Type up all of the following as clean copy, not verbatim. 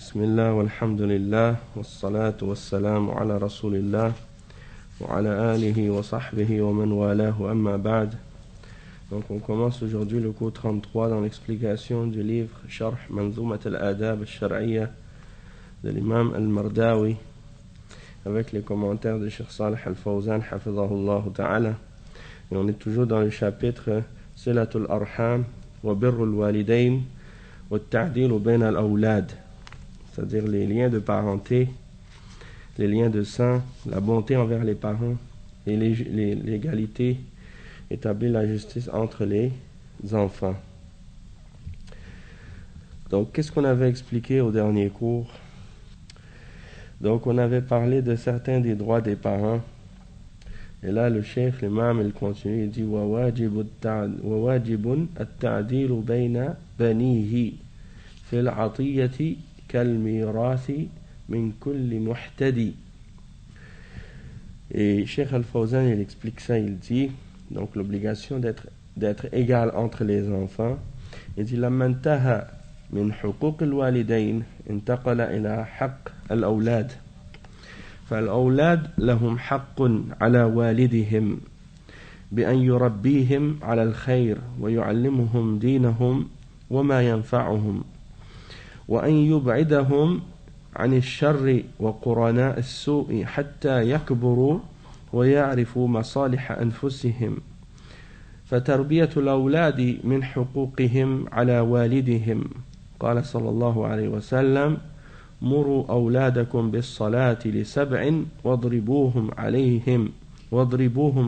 بسم الله والحمد لله والصلاة والسلام على رسول الله وعلى آله وصحبه ومن والاه أما بعد. Donc on commence aujourd'hui le cours 33 dans l'explication du livre Sharh Manzoumat al-Adab al-Shar'iyya de l'imam al-Mardawi avec les commentaires de Cheikh Salih al-Fawzan hafidhahullah ta'ala. Et on est toujours dans le chapitre Silatul Arham wa Birrul Walidain wa Ta'dil bayna al-Awlad, c'est-à-dire les liens de parenté, les liens de sang, la bonté envers les parents et l'égalité, établir la justice entre les enfants. Donc, qu'est-ce qu'on avait expliqué au dernier cours? Donc, on avait parlé de certains des droits des parents. Et là, le chef, l'imam, il continue, il dit وَوَاجِبٌ التَّعْدِيلُ بَيْنَ بَنِيهِ فِي الْعَطِيَّةِ كَالْمِيرَاثِ مِنْ كُلِّ مُحْتَدِ. Et Cheikh Al-Fawzan, il explique ça, il dit, donc l'obligation d'être égal entre les enfants. Il dit لما انتهى من حقوق الوالدين انتقل إلى حق الأولاد. فالأولاد لهم حق على والدهم بأن يربيهم على الخير ويعلمهم دينهم وما ينفعهم وأن يبعدهم عن الشر وقرناء السوء حتى يكبروا ويعرفوا مصالح أنفسهم. فتربية الأولاد من حقوقهم على والدهم. قال صلى الله عليه وسلم مروا أولادكم بالصلاة ل7 واضربوهم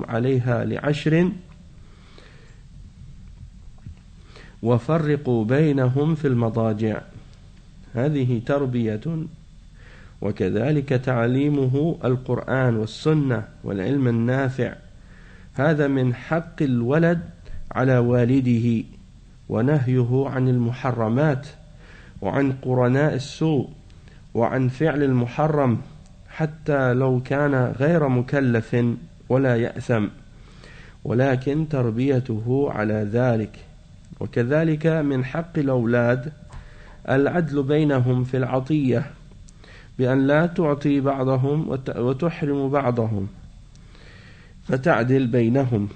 عليها ل10 وفرقوا بينهم في المضاجع. هذه تربية. وكذلك تعليمه القرآن والسنة والعلم النافع، هذا من حق الولد على والده، ونهيه عن المحرمات وعن قرناء السوء وعن فعل المحرم حتى لو كان غير مكلف ولا يأثم، ولكن تربيته على ذلك. وكذلك من حق الأولاد العدل بينهم في العطية بأن لا تعطي بعضهم وتحرم بعضهم، فتعدل بينهم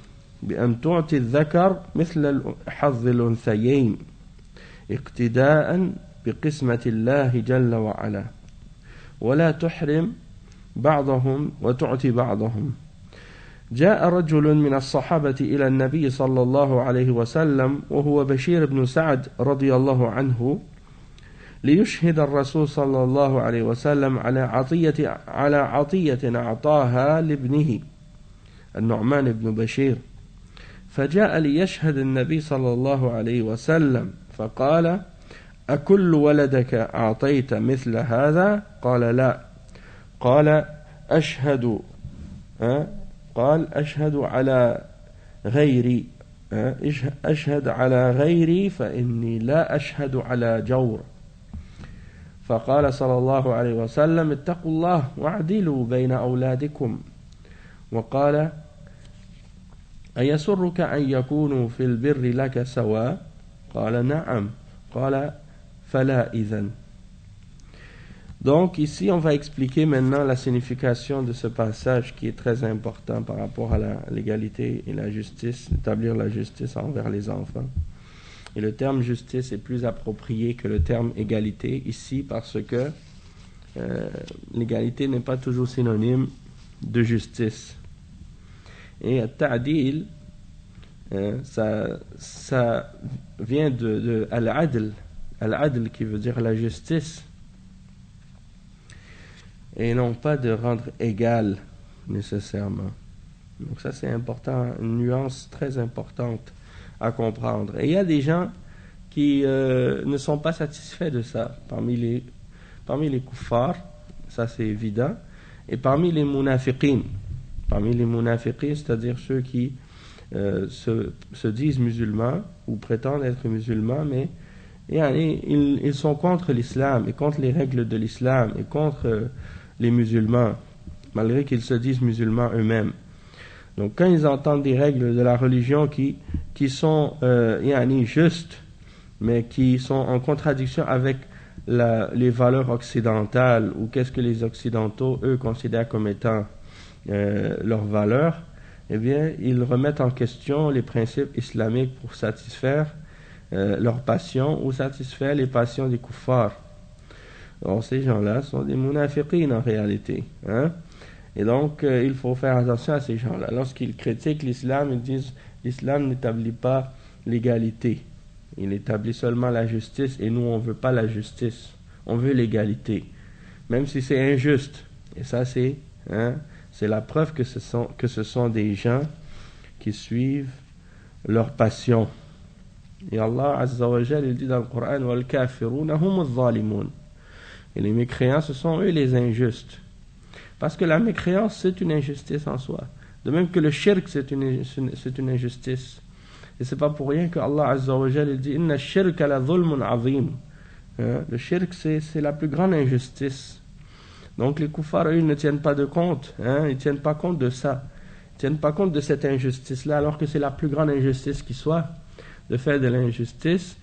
بأن تعطي الذكر مثل حظ الأنثيين اقتداء بقسمة الله جل وعلا، ولا تحرم بعضهم وتعطي بعضهم. جاء رجل من الصحابة إلى النبي صلى الله عليه وسلم وهو بشير بن سعد رضي الله عنه ليشهد الرسول صلى الله عليه وسلم على عطية أعطاها لابنه النعمان بن بشير، فجاء ليشهد النبي صلى الله عليه وسلم فقال أكل ولدك أعطيت مثل هذا؟ قال لا. قال أشهد على غيري، أشهد على غيري فإني لا أشهد على جور. فقال صلى الله عليه وسلم اتقوا الله واعدلوا بين أولادكم. وقال أيسرك أن يكونوا في البر لك سواء؟ قال نعم. قال فلا إذن. Donc ici on va expliquer maintenant la signification de ce passage qui est très important par rapport à l'égalité et la justice, établir la justice envers les enfants. Et le terme justice est plus approprié que le terme égalité ici parce que l'égalité n'est pas toujours synonyme de justice. Et ta'dil, ça vient de al-adl qui veut dire la justice, et non pas de rendre égal nécessairement. Donc ça c'est important, une nuance très importante à comprendre. Et il y a des gens qui ne sont pas satisfaits de ça parmi les kuffars, ça c'est évident, et parmi les munafiqin, c'est-à-dire ceux qui se disent musulmans ou prétendent être musulmans, mais ils sont contre l'islam et contre les règles de l'islam et contre les musulmans, malgré qu'ils se disent musulmans eux-mêmes. Donc quand ils entendent des règles de la religion qui sont justes, mais qui sont en contradiction avec les valeurs occidentales, ou qu'est-ce que les Occidentaux, eux, considèrent comme étant leurs valeurs, eh bien, ils remettent en question les principes islamiques pour satisfaire leurs passions ou satisfaire les passions des kuffars. Alors, ces gens-là sont des munafiqin en réalité. Hein? Et donc, il faut faire attention à ces gens-là. Lorsqu'ils critiquent l'islam, ils disent l'islam n'établit pas l'égalité. Il établit seulement la justice et nous, on ne veut pas la justice. On veut l'égalité. Même si c'est injuste. Et ça, c'est la preuve que ce sont des gens qui suivent leur passion. Et Allah Azza wa Jal, il dit dans le Coran wal kafiruna humuz zalimun. Et les mécréants, ce sont eux les injustes. Parce que la mécréance, c'est une injustice en soi. De même que le shirk, c'est une injustice. Et c'est pas pour rien que Allah Azza wa Jal, il dit inna shirka la dhulmun azim. Le shirk, c'est la plus grande injustice. Donc les kuffars, eux, ils ne tiennent pas de compte. Ils ne tiennent pas compte de ça. Ils ne tiennent pas compte de cette injustice-là, alors que c'est la plus grande injustice qui soit. De faire de l'injustice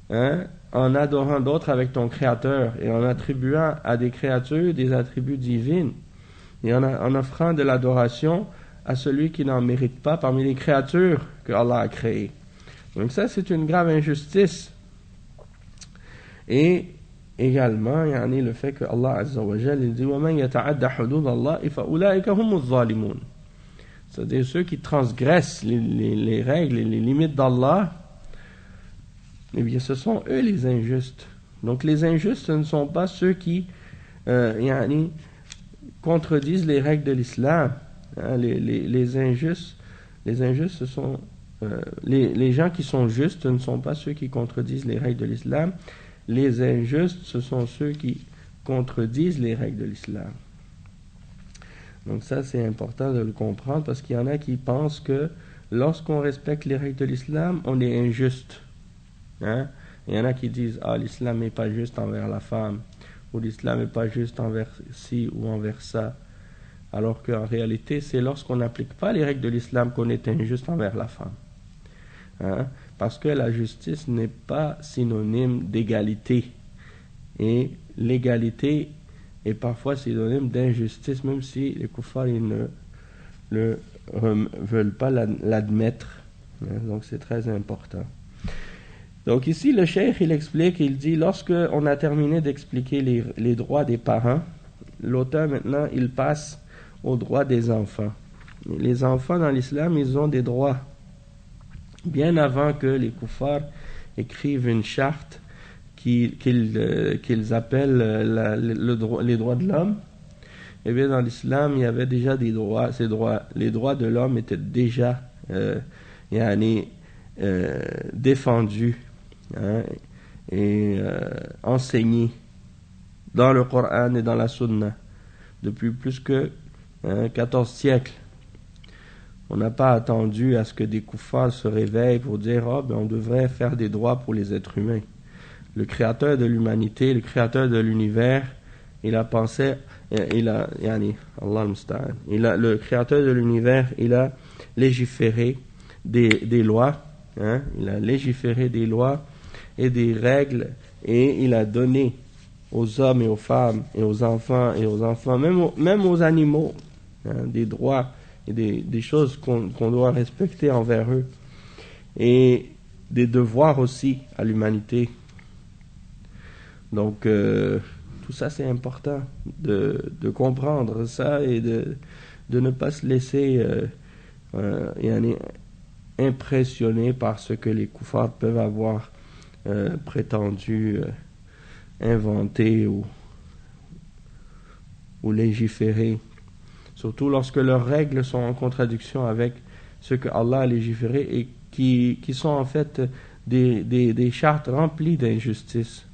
en adorant d'autres avec ton Créateur et en attribuant à des créatures des attributs divins et en offrant de l'adoration à celui qui n'en mérite pas parmi les créatures que Allah a créées. Donc ça, c'est une grave injustice. Et également, le fait que Allah Azza wa Jal, il dit وَمَنْ يَتَعَدَّ حُدُودَ اللَّهِ فَأُولَٰئِكَ هُمُ الظَّالِمُونَ. C'est-à-dire ceux qui transgressent les règles et les limites d'Allah, eh bien, ce sont eux les injustes. Donc, les injustes, ce ne sont pas ceux qui contredisent les règles de l'islam. Les injustes, ce sont les gens qui sont justes, ce ne sont pas ceux qui contredisent les règles de l'islam. Les injustes, ce sont ceux qui contredisent les règles de l'islam. Donc, ça, c'est important de le comprendre parce qu'il y en a qui pensent que lorsqu'on respecte les règles de l'islam, on est injuste. Il y en a qui disent l'islam n'est pas juste envers la femme, ou l'islam n'est pas juste envers ci ou envers ça, alors qu'en réalité c'est lorsqu'on n'applique pas les règles de l'islam qu'on est injuste envers la femme, parce que la justice n'est pas synonyme d'égalité, et l'égalité est parfois synonyme d'injustice, même si les kuffars ils ne veulent pas l'admettre. Donc c'est très important. Donc ici, le cheikh, il explique, il dit, lorsque on a terminé d'expliquer les droits des parents, l'auteur maintenant, il passe aux droits des enfants. Les enfants dans l'islam, ils ont des droits. Bien avant que les kuffars écrivent une charte qu'ils appellent les droits de l'homme, eh bien dans l'islam, il y avait déjà des droits. Les droits de l'homme étaient déjà défendus. Et enseigné dans le Coran et dans la Sunna depuis plus que 14 siècles. On n'a pas attendu à ce que des kuffars se réveillent pour dire on devrait faire des droits pour les êtres humains. Le créateur de l'humanité, le créateur de l'univers, le créateur de l'univers, il a légiféré des lois, il a légiféré des lois et des règles, et il a donné aux hommes et aux femmes et aux enfants même aux animaux, des droits et des choses qu'on doit respecter envers eux, et des devoirs aussi à l'humanité. Donc tout ça, c'est important de comprendre ça et de ne pas se laisser impressionner par ce que les kuffars peuvent avoir prétendu inventer ou légiférer, surtout lorsque leurs règles sont en contradiction avec ce que Allah a légiféré et qui sont en fait des chartes remplies d'injustice,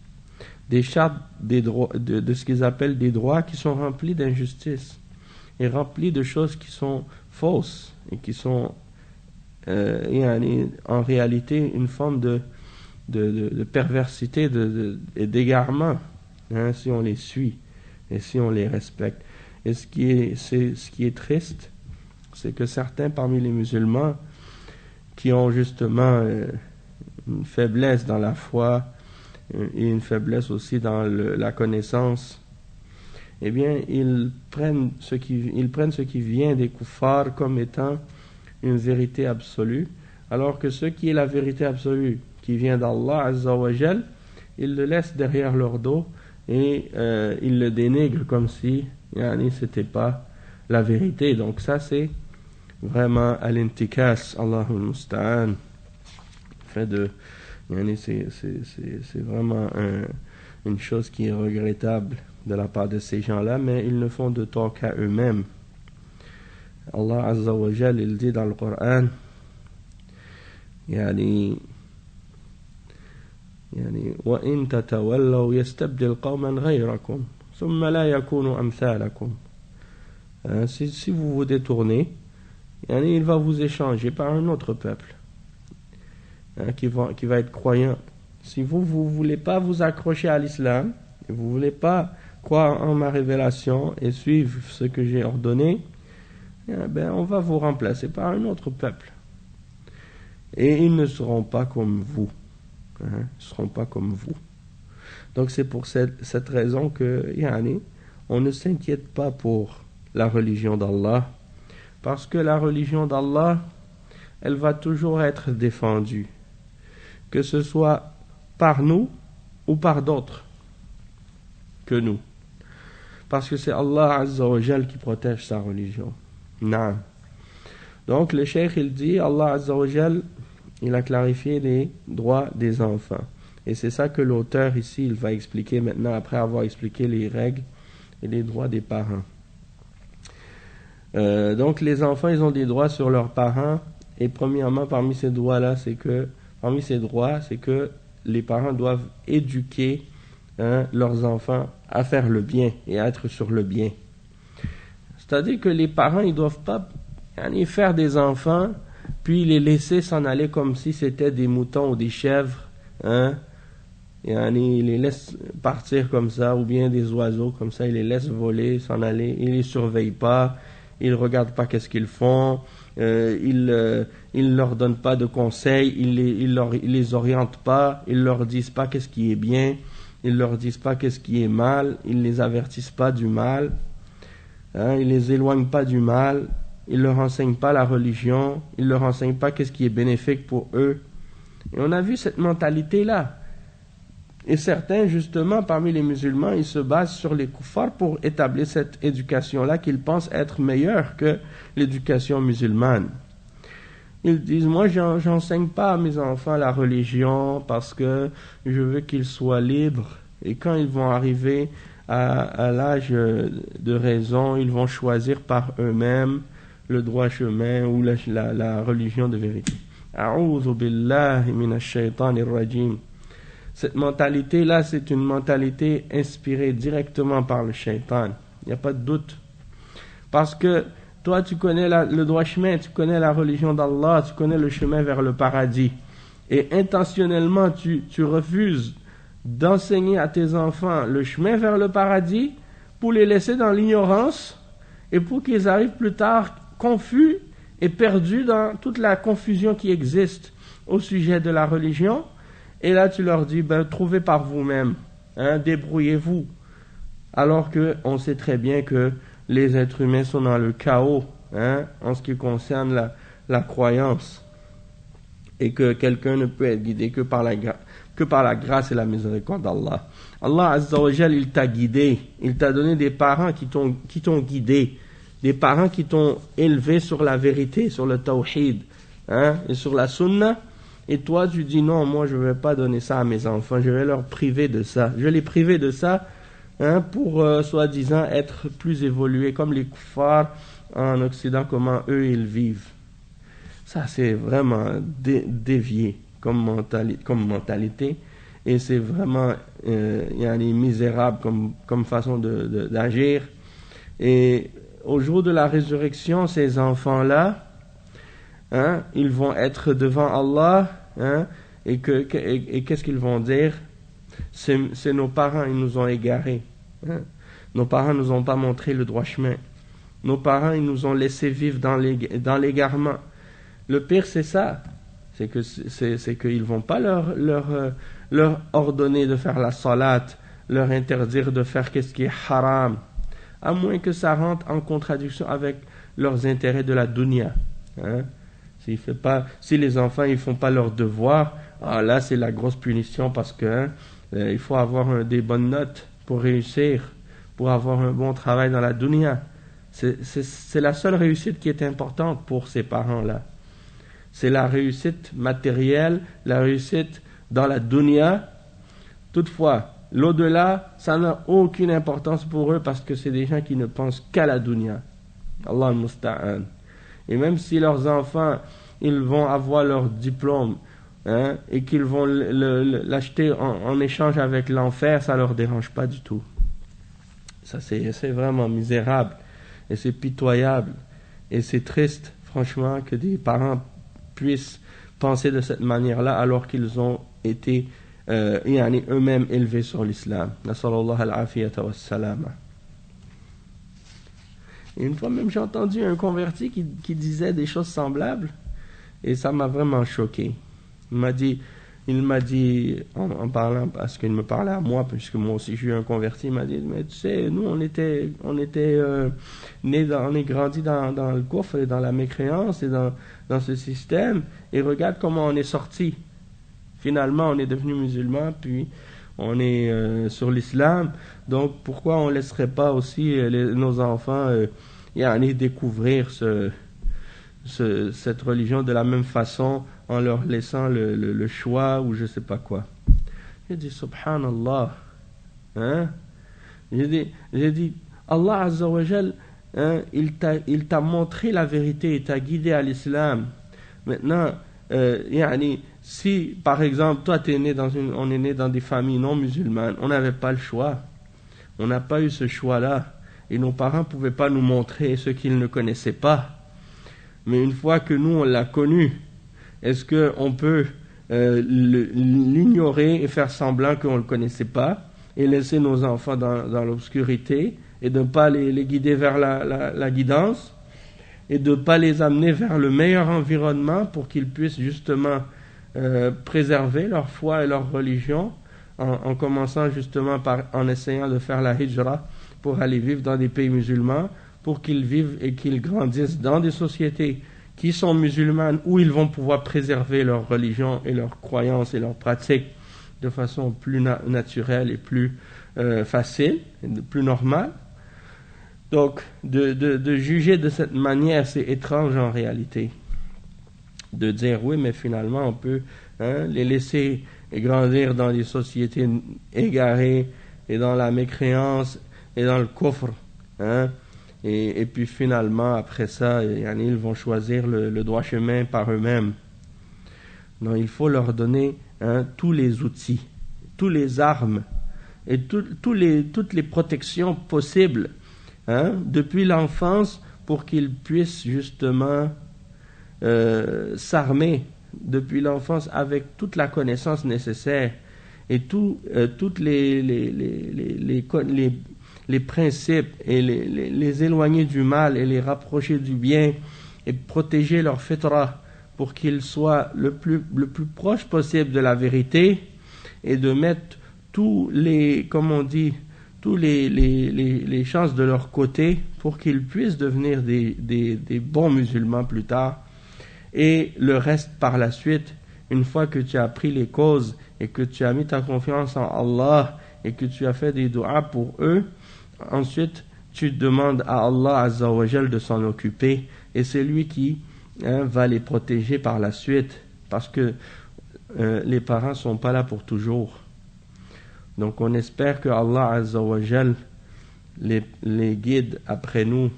des chartes des droits, de ce qu'ils appellent des droits qui sont remplis d'injustice et remplis de choses qui sont fausses et qui sont en réalité une forme de perversité et d'égarement, si on les suit et si on les respecte. Et ce qui est triste, c'est que certains parmi les musulmans qui ont justement une faiblesse dans la foi et une faiblesse aussi dans la connaissance, eh bien, ils prennent ce qui vient des kuffars comme étant une vérité absolue, alors que ce qui est la vérité absolue, qui vient d'Allah Azza wa Jal, ils le laissent derrière leur dos et ils le dénigrent comme si c'était pas la vérité. Donc ça, c'est vraiment al-intikas, Allahul Musta'an. C'est vraiment une chose qui est regrettable de la part de ces gens-là, mais ils ne font de tort qu'à eux-mêmes. Allah Azza wa Jal, il dit dans le Coran, وَإِن تَتَوَلَّوْا يَسْتَبْدِلْ قَوْمًا غَيْرَكُمْ ثُمَّ لَا يَكُونُوا أَمْثَالَكُمْ. Si vous vous détournez, il va vous échanger par un autre peuple qui va être croyant. Si vous voulez pas vous accrocher à l'islam, et vous voulez pas croire en ma révélation et suivre ce que j'ai ordonné, on va vous remplacer par un autre peuple. Et ils ne seront pas comme vous. Ils ne seront pas comme vous. Donc c'est pour cette raison que on ne s'inquiète pas pour la religion d'Allah, parce que la religion d'Allah, elle va toujours être défendue, que ce soit par nous ou par d'autres que nous, parce que c'est Allah Azza wa Jal qui protège sa religion. Naam. Donc le cheikh il dit, Allah Azza wa Jal, il a clarifié les droits des enfants, et c'est ça que l'auteur ici il va expliquer maintenant, après avoir expliqué les règles et les droits des parents. Donc les enfants, ils ont des droits sur leurs parents, et premièrement parmi ces droits c'est que les parents doivent éduquer leurs enfants à faire le bien et à être sur le bien. C'est-à-dire que les parents, ils doivent pas faire des enfants puis les laisser s'en aller comme si c'était des moutons ou des chèvres, ils les laissent partir comme ça, ou bien des oiseaux comme ça, ils les laissent voler, s'en aller, ils les surveillent pas, ils regardent pas qu'est-ce qu'ils font, ils leur donnent pas de conseils, ils les orientent pas, ils leur disent pas qu'est-ce qui est bien, ils leur disent pas qu'est-ce qui est mal, ils les avertissent pas du mal, ils les éloignent pas du mal, ils leur enseignent pas la religion, ils leur enseignent pas qu'est-ce qui est bénéfique pour eux. Et on a vu cette mentalité-là. Et certains, justement, parmi les musulmans, ils se basent sur les kuffars pour établir cette éducation-là qu'ils pensent être meilleure que l'éducation musulmane. Ils disent, moi, j'enseigne pas à mes enfants la religion parce que je veux qu'ils soient libres. Et quand ils vont arriver à l'âge de raison, ils vont choisir par eux-mêmes le droit chemin ou la religion de vérité. A'udhu billahi minash shaitanir rajim. Cette mentalité-là, c'est une mentalité inspirée directement par le shaitan. Il n'y a pas de doute. Parce que toi, tu connais le droit chemin, tu connais la religion d'Allah, tu connais le chemin vers le paradis. Et intentionnellement, tu refuses d'enseigner à tes enfants le chemin vers le paradis pour les laisser dans l'ignorance et pour qu'ils arrivent plus tard confus et perdus dans toute la confusion qui existe au sujet de la religion. Et là, tu leur dis, trouvez par vous-même, débrouillez-vous. Alors qu'on sait très bien que les êtres humains sont dans le chaos, en ce qui concerne la croyance. Et que quelqu'un ne peut être guidé que par la grâce et la miséricorde d'Allah. Allah Azza wa Jal, il t'a guidé. Il t'a donné des parents qui t'ont guidé. Des parents qui t'ont élevé sur la vérité, sur le tawhid, et sur la sunna. Et toi, tu dis non, moi je ne vais pas donner ça à mes enfants, je vais leur priver de ça. Je vais les priver de ça pour soi-disant être plus évolués, comme les kuffars en Occident, comment eux ils vivent. Ça c'est vraiment dévié comme mentalité et c'est vraiment misérable comme façon d'agir. Et au jour de la résurrection, ces enfants-là, ils vont être devant Allah, et qu'est-ce qu'ils vont dire? C'est nos parents, ils nous ont égarés. Nos parents nous ont pas montré le droit chemin. Nos parents, ils nous ont laissé vivre dans l'égarement. Le pire, c'est ça. C'est qu'ils vont pas leur leur ordonner de faire la salat, leur interdire de faire qu'est-ce qui est haram, à moins que ça rentre en contradiction avec leurs intérêts de la dunya. Hein? Si les enfants ils font pas leurs devoirs, là c'est la grosse punition parce que il faut avoir des bonnes notes pour réussir, pour avoir un bon travail dans la dunya. C'est la seule réussite qui est importante pour ces parents-là. C'est la réussite matérielle, la réussite dans la dunya. Toutefois, l'au-delà, ça n'a aucune importance pour eux parce que c'est des gens qui ne pensent qu'à la dunya. Allah al-Musta'an. Et même si leurs enfants, ils vont avoir leur diplôme, hein, et qu'ils vont l'acheter en échange avec l'enfer, ça ne leur dérange pas du tout. Ça, c'est vraiment misérable. Et c'est pitoyable. Et c'est triste, franchement, que des parents puissent penser de cette manière-là alors qu'ils ont été eux-mêmes élevés sur l'islam. Nasallallahu al-afiyata wa salama. Et une fois même, j'ai entendu un converti qui disait des choses semblables et ça m'a vraiment choqué. Il m'a dit en parlant, parce qu'il me parlait à moi, puisque moi aussi je suis un converti, il m'a dit, mais tu sais, nous on était nés, on est grandi dans le coffre et dans la mécréance et dans ce système, et regarde comment on est sorti. Finalement, on est devenu musulman, puis on est sur l'islam, donc pourquoi on ne laisserait pas aussi nos enfants découvrir cette religion de la même façon, en leur laissant le choix ou je sais pas quoi. J'ai dit subhanallah, hein? J'ai dit Allah Azza wa Jal, hein, il t'a montré la vérité, il t'a guidé à l'islam. Maintenant, si par exemple toi on est né dans des familles non musulmanes, on n'avait pas le choix, on n'a pas eu ce choix-là, et nos parents pouvaient pas nous montrer ce qu'ils ne connaissaient pas. Mais une fois que nous on l'a connu, est-ce qu'on peut l'ignorer et faire semblant qu'on ne le connaissait pas et laisser nos enfants dans l'obscurité et de ne pas les guider vers la guidance et de ne pas les amener vers le meilleur environnement pour qu'ils puissent justement préserver leur foi et leur religion en commençant justement en essayant de faire la hijra pour aller vivre dans des pays musulmans, pour qu'ils vivent et qu'ils grandissent dans des sociétés qui sont musulmanes, où ils vont pouvoir préserver leur religion et leurs croyances et leurs pratiques de façon plus naturelle et plus facile, et plus normale. Donc, de juger de cette manière, c'est étrange en réalité. De dire, oui, mais finalement, on peut les laisser grandir dans des sociétés égarées et dans la mécréance et dans le kufr, hein. Et puis finalement, après ça, ils vont choisir le droit chemin par eux-mêmes. Non, il faut leur donner tous les outils, toutes les armes et toutes les protections possibles depuis l'enfance pour qu'ils puissent justement s'armer depuis l'enfance avec toute la connaissance nécessaire et toutes les principes et les éloigner du mal et les rapprocher du bien et protéger leur fitra pour qu'ils soient le plus proche possible de la vérité et de mettre tous les chances de leur côté pour qu'ils puissent devenir des bons musulmans plus tard, et le reste par la suite, une fois que tu as pris les causes et que tu as mis ta confiance en Allah et que tu as fait des du'as pour eux, ensuite tu demandes à Allah Azza wa Jal de s'en occuper, et c'est lui qui va les protéger par la suite, parce que les parents sont pas là pour toujours. Donc on espère que Allah Azza wa Jal les guide après nous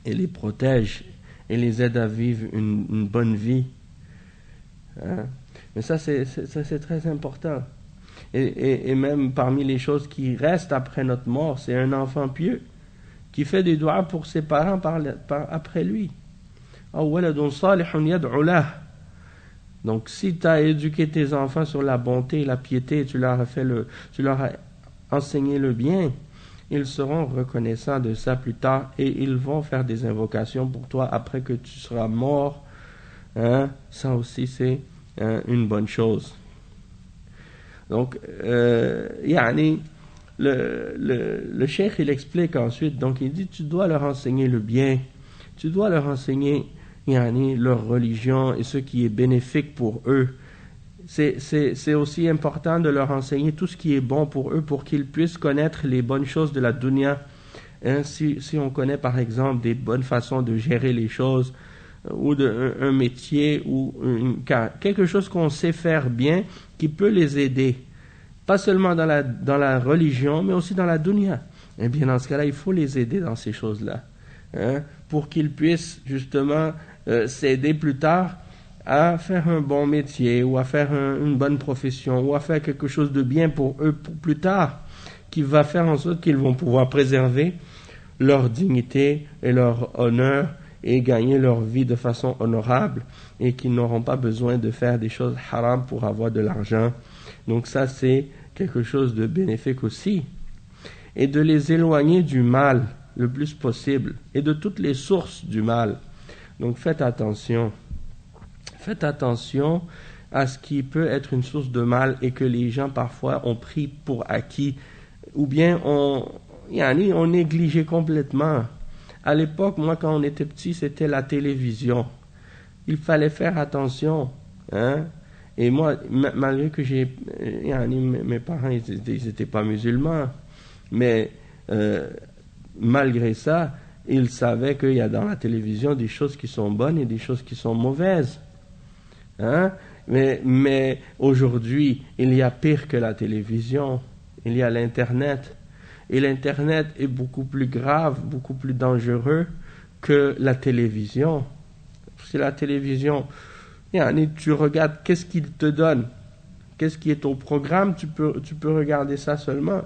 et les protège et les aide à vivre une bonne vie. Mais ça c'est très important. Et même parmi les choses qui restent après notre mort, c'est un enfant pieux qui fait des doigts pour ses parents après lui. Donc si tu as éduqué tes enfants sur la bonté et la piété, tu leur as enseigné le bien, ils seront reconnaissants de ça plus tard et ils vont faire des invocations pour toi après que tu seras mort. Ça aussi c'est une bonne chose. Donc, le cheikh, il explique ensuite, donc il dit, tu dois leur enseigner le bien, tu dois leur enseigner leur religion et ce qui est bénéfique pour eux. C'est aussi important de leur enseigner tout ce qui est bon pour eux, pour qu'ils puissent connaître les bonnes choses de la dunya. Si on connaît par exemple des bonnes façons de gérer les choses, ou un métier, ou quelque chose qu'on sait faire bien, qui peut les aider, pas seulement dans la religion, mais aussi dans la dunya. Eh bien, dans ce cas-là, il faut les aider dans ces choses-là, pour qu'ils puissent justement s'aider plus tard à faire un bon métier, ou à faire une bonne profession, ou à faire quelque chose de bien pour eux pour plus tard, qui va faire en sorte qu'ils vont pouvoir préserver leur dignité et leur honneur et gagner leur vie de façon honorable, et qu'ils n'auront pas besoin de faire des choses haram pour avoir de l'argent. Donc ça, c'est quelque chose de bénéfique aussi. Et de les éloigner du mal le plus possible, et de toutes les sources du mal. Donc faites attention. Faites attention à ce qui peut être une source de mal et que les gens parfois ont pris pour acquis, ou bien ont négligé complètement. À l'époque, moi, quand on était petit, c'était la télévision. Il fallait faire attention. Et moi, malgré que mes parents, ils n'étaient pas musulmans, mais malgré ça, ils savaient qu'il y a dans la télévision des choses qui sont bonnes et des choses qui sont mauvaises. Mais aujourd'hui, il y a pire que la télévision. Il y a l'Internet. Et l'Internet est beaucoup plus grave, beaucoup plus dangereux que la télévision. C'est la télévision. Tu regardes qu'est-ce qu'il te donne, qu'est-ce qui est au programme, tu peux regarder ça seulement.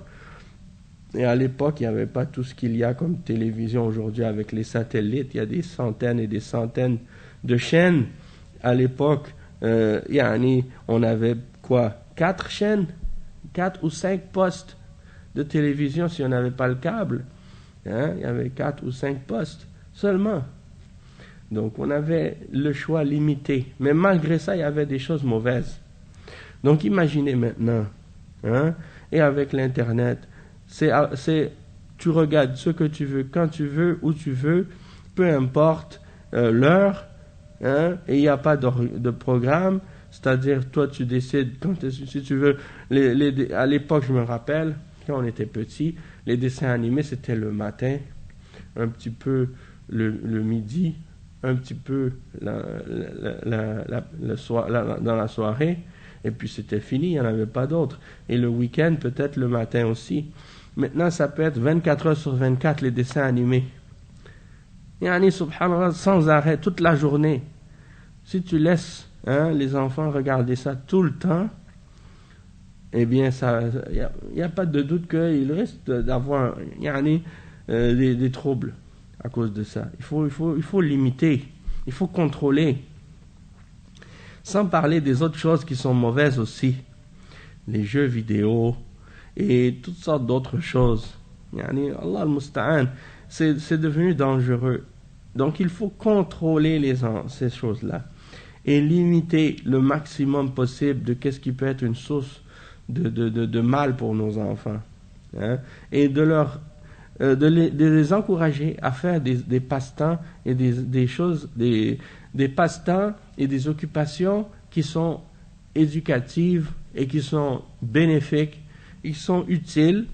Et à l'époque, il n'y avait pas tout ce qu'il y a comme télévision aujourd'hui avec les satellites. Il y a des centaines et des centaines de chaînes. À l'époque, on avait 4 chaînes, 4 ou 5 postes de télévision si on n'avait pas le câble. Il y avait 4 ou 5 postes seulement. Donc on avait le choix limité. Mais malgré ça, il y avait des choses mauvaises. Donc imaginez maintenant, et avec l'Internet, tu regardes ce que tu veux, quand tu veux, où tu veux, peu importe l'heure, et il n'y a pas de programme, c'est-à-dire toi tu décides si tu veux. À l'époque, je me rappelle, quand on était petit, les dessins animés c'était le matin, un petit peu le midi, un petit peu dans la soirée, et puis c'était fini, il n'y en avait pas d'autres. Et le week-end, peut-être le matin aussi. Maintenant, ça peut être 24 heures sur 24 les dessins animés. Subhanallah, sans arrêt, toute la journée. Si tu laisses les enfants regarder ça tout le temps, eh bien, il n'y a pas de doute qu'il risque d'avoir des troubles à cause de ça. Il faut limiter, il faut contrôler. Sans parler des autres choses qui sont mauvaises aussi. Les jeux vidéo et toutes sortes d'autres choses. Allah al-Musta'an, c'est devenu dangereux. Donc il faut contrôler ces choses-là et limiter le maximum possible de qu'est-ce qui peut être une source de mal pour nos enfants. Et de les encourager à faire des passe-temps et des choses, des passe-temps et des occupations qui sont éducatives et qui sont bénéfiques, qui sont utiles.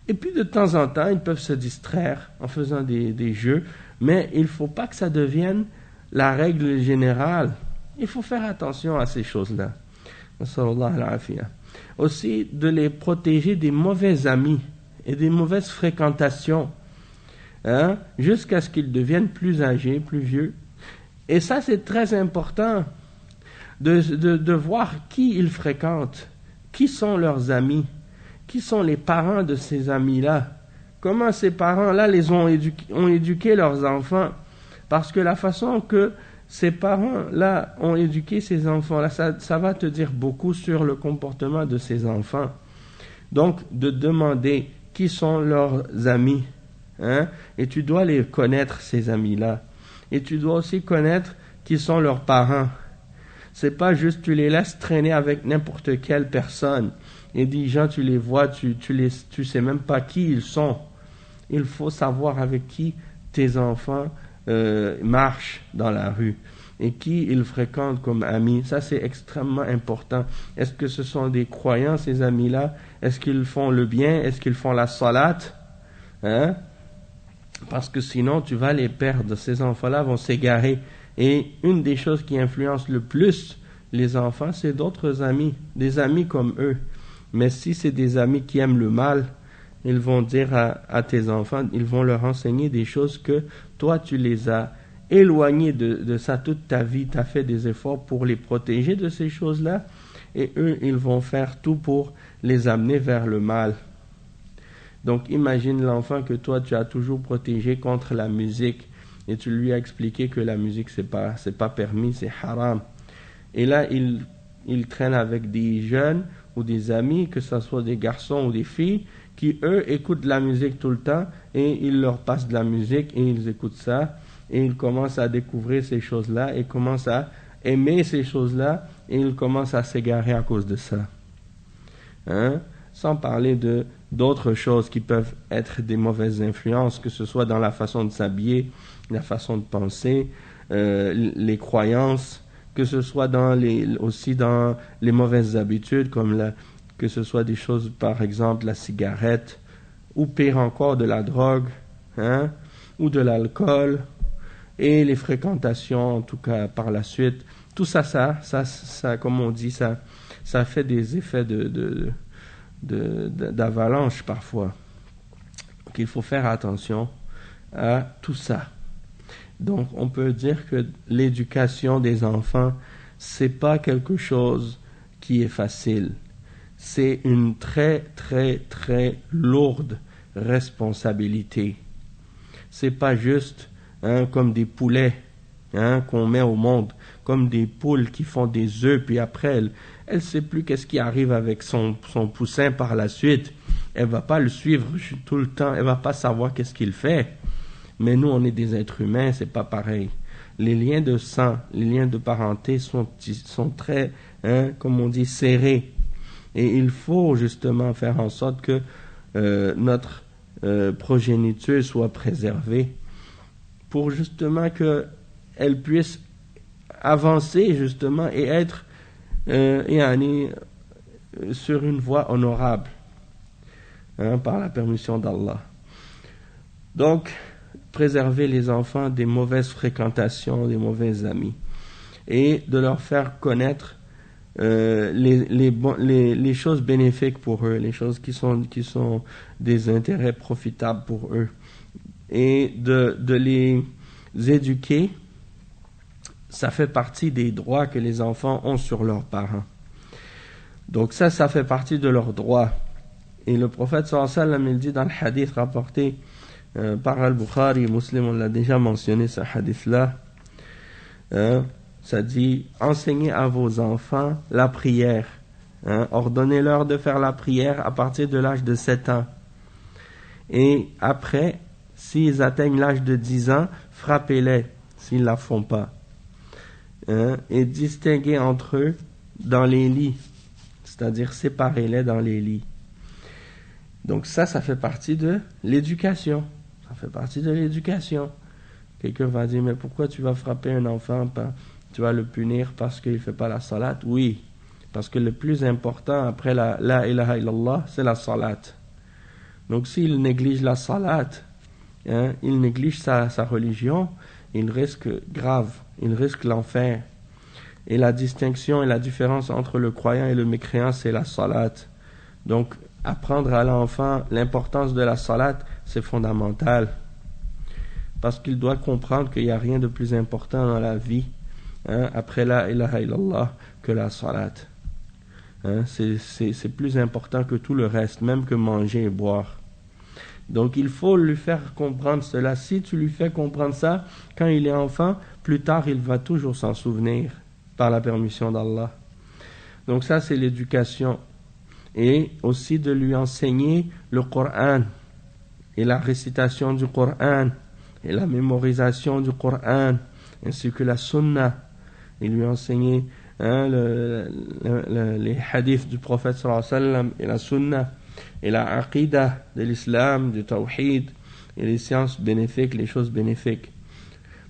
Et puis de temps en temps, ils peuvent se distraire en faisant des jeux, mais il ne faut pas que ça devienne la règle générale. Il faut faire attention à ces choses-là. Aussi, de les protéger des mauvais amis et des mauvaises fréquentations, jusqu'à ce qu'ils deviennent plus âgés, plus vieux. Et ça, c'est très important de voir qui ils fréquentent, qui sont leurs amis, qui sont les parents de ces amis-là, comment ces parents-là ont éduqué leurs enfants, parce que la façon que ces parents-là ont éduqué ces enfants-là, ça va te dire beaucoup sur le comportement de ces enfants. Donc, de demander qui sont leurs amis, et tu dois les connaître, ces amis-là, et tu dois aussi connaître qui sont leurs parents. C'est pas juste tu les laisses traîner avec n'importe quelle personne. Et des gens, tu les vois, tu sais même pas qui ils sont. Il faut savoir avec qui tes enfants marchent dans la rue et qui ils fréquentent comme amis. Ça, c'est extrêmement important. Est-ce que ce sont des croyants, ces amis-là? Est-ce qu'ils font le bien? Est-ce qu'ils font la salat? Hein? Parce que sinon, tu vas les perdre. Ces enfants-là vont s'égarer. Et une des choses qui influence le plus les enfants, c'est d'autres amis, des amis comme eux. Mais si c'est des amis qui aiment le mal, ils vont dire à tes enfants, ils vont leur enseigner des choses que toi, tu les as éloignés de ça toute ta vie. Tu as fait des efforts pour les protéger de ces choses-là. Et eux, ils vont faire tout pour les amener vers le mal. Donc imagine l'enfant que toi tu as toujours protégé contre la musique et tu lui as expliqué que la musique c'est pas permis, c'est haram. Et là il traîne avec des jeunes ou des amis, que ce soit des garçons ou des filles, qui eux écoutent de la musique tout le temps et ils leur passent de la musique et ils écoutent ça et ils commencent à découvrir ces choses-là et commencent à aimer ces choses-là et ils commencent à s'égarer à cause de ça. Hein? Sans parler d'autres choses qui peuvent être des mauvaises influences, que ce soit dans la façon de s'habiller, la façon de penser, les croyances, que ce soit aussi dans les mauvaises habitudes, comme que ce soit des choses, par exemple, la cigarette, ou pire encore, de la drogue, hein, ou de l'alcool, et les fréquentations, en tout cas, par la suite. Tout ça, comme on dit, ça fait des effets d'avalanche parfois. Donc il faut faire attention à tout ça. Donc on peut dire que l'éducation des enfants, c'est pas quelque chose qui est facile. C'est une très très très lourde responsabilité. C'est pas juste comme des poulets qu'on met au monde, comme des poules qui font des œufs, puis après elle sait plus qu'est-ce qui arrive avec son poussin par la suite. Elle va pas le suivre tout le temps, elle va pas savoir qu'est-ce qu'il fait. Mais nous, on est des êtres humains, c'est pas pareil. Les liens de sang, les liens de parenté sont très, comme on dit, serrés. Et il faut justement faire en sorte que notre progéniture soit préservée pour justement qu'elle puisse avancer justement et être sur une voie honorable par la permission d'Allah. Donc, préserver les enfants des mauvaises fréquentations, des mauvais amis, et de leur faire connaître les choses bénéfiques pour eux, les choses qui sont des intérêts profitables pour eux, et de les éduquer. Ça fait partie des droits que les enfants ont sur leurs parents. Donc ça fait partie de leurs droits. Et le prophète sallallahu alayhi wa sallam, il dit dans le hadith rapporté par Al-Bukhari, Muslim, on l'a déjà mentionné ce hadith-là, ça dit, enseignez à vos enfants la prière, ordonnez-leur de faire la prière à partir de l'âge de 7 ans. Et après, s'ils atteignent l'âge de 10 ans, frappez-les s'ils ne la font pas. Et distinguez entre eux dans les lits, c'est-à-dire séparez-les dans les lits. Donc ça fait partie de l'éducation. Ça fait partie de l'éducation. Quelqu'un va dire, mais pourquoi tu vas frapper un enfant, tu vas le punir parce qu'il ne fait pas la salat? Oui, parce que le plus important après la ilaha illallah, c'est la salat. Donc s'il néglige la salat, il néglige sa religion, il risque grave, il risque l'enfer. Et la distinction et la différence entre le croyant et le mécréant, c'est la salat. Donc apprendre à l'enfant l'importance de la salat, c'est fondamental. Parce qu'il doit comprendre qu'il n'y a rien de plus important dans la vie, après la ilaha illallah, que la salat. C'est plus important que tout le reste, même que manger et boire. Donc il faut lui faire comprendre cela. Si tu lui fais comprendre ça, quand il est enfant, plus tard il va toujours s'en souvenir, par la permission d'Allah. Donc ça c'est l'éducation. Et aussi de lui enseigner le Coran, et la récitation du Coran, et la mémorisation du Coran, ainsi que la Sunna, et lui enseigner hein, les hadiths du prophète sallallahu alayhi wa sallam et la sunna et la aqidah de l'islam, du tawhid et les sciences bénéfiques, les choses bénéfiques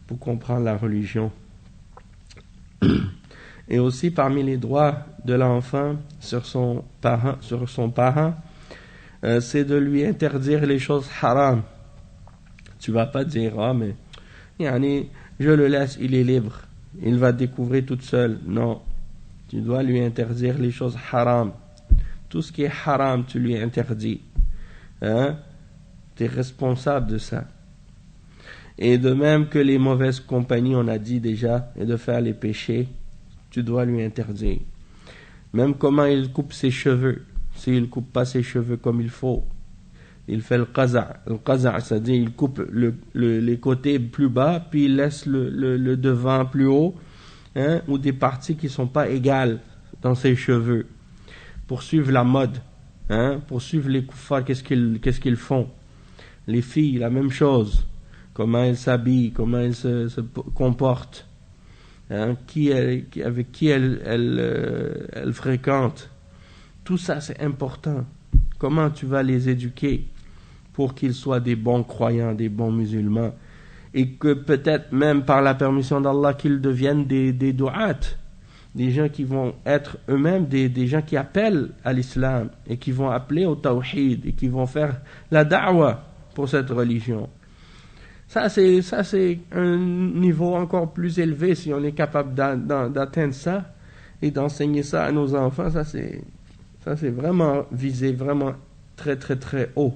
pour comprendre la religion. Et aussi parmi les droits de l'enfant sur son parent, c'est de lui interdire les choses haram. Tu vas pas dire mais je le laisse, il est libre, il va découvrir tout seul. Non, tu dois lui interdire les choses haram. Tout ce qui est haram, tu lui interdis. Tu es responsable de ça. Et de même que les mauvaises compagnies, on a dit déjà, et de faire les péchés, tu dois lui interdire. Même comment il coupe ses cheveux. S'il ne coupe pas ses cheveux comme il faut, il fait le qaza'. Le qaza', c'est-à-dire il coupe les côtés plus bas, puis il laisse le devant plus haut, ou des parties qui ne sont pas égales dans ses cheveux. Pour suivre la mode, pour suivre les kuffars, qu'est-ce qu'ils font? Les filles, la même chose. Comment elles s'habillent, comment elles se comportent, avec qui elles fréquentent. Tout ça, c'est important. Comment tu vas les éduquer pour qu'ils soient des bons croyants, des bons musulmans, et que peut-être même par la permission d'Allah qu'ils deviennent des du'at, des gens qui vont être eux-mêmes des gens qui appellent à l'islam et qui vont appeler au tawhid et qui vont faire la da'wa pour cette religion. Ça c'est un niveau encore plus élevé si on est capable d'atteindre ça et d'enseigner ça à nos enfants. Ça c'est vraiment visé vraiment très très très haut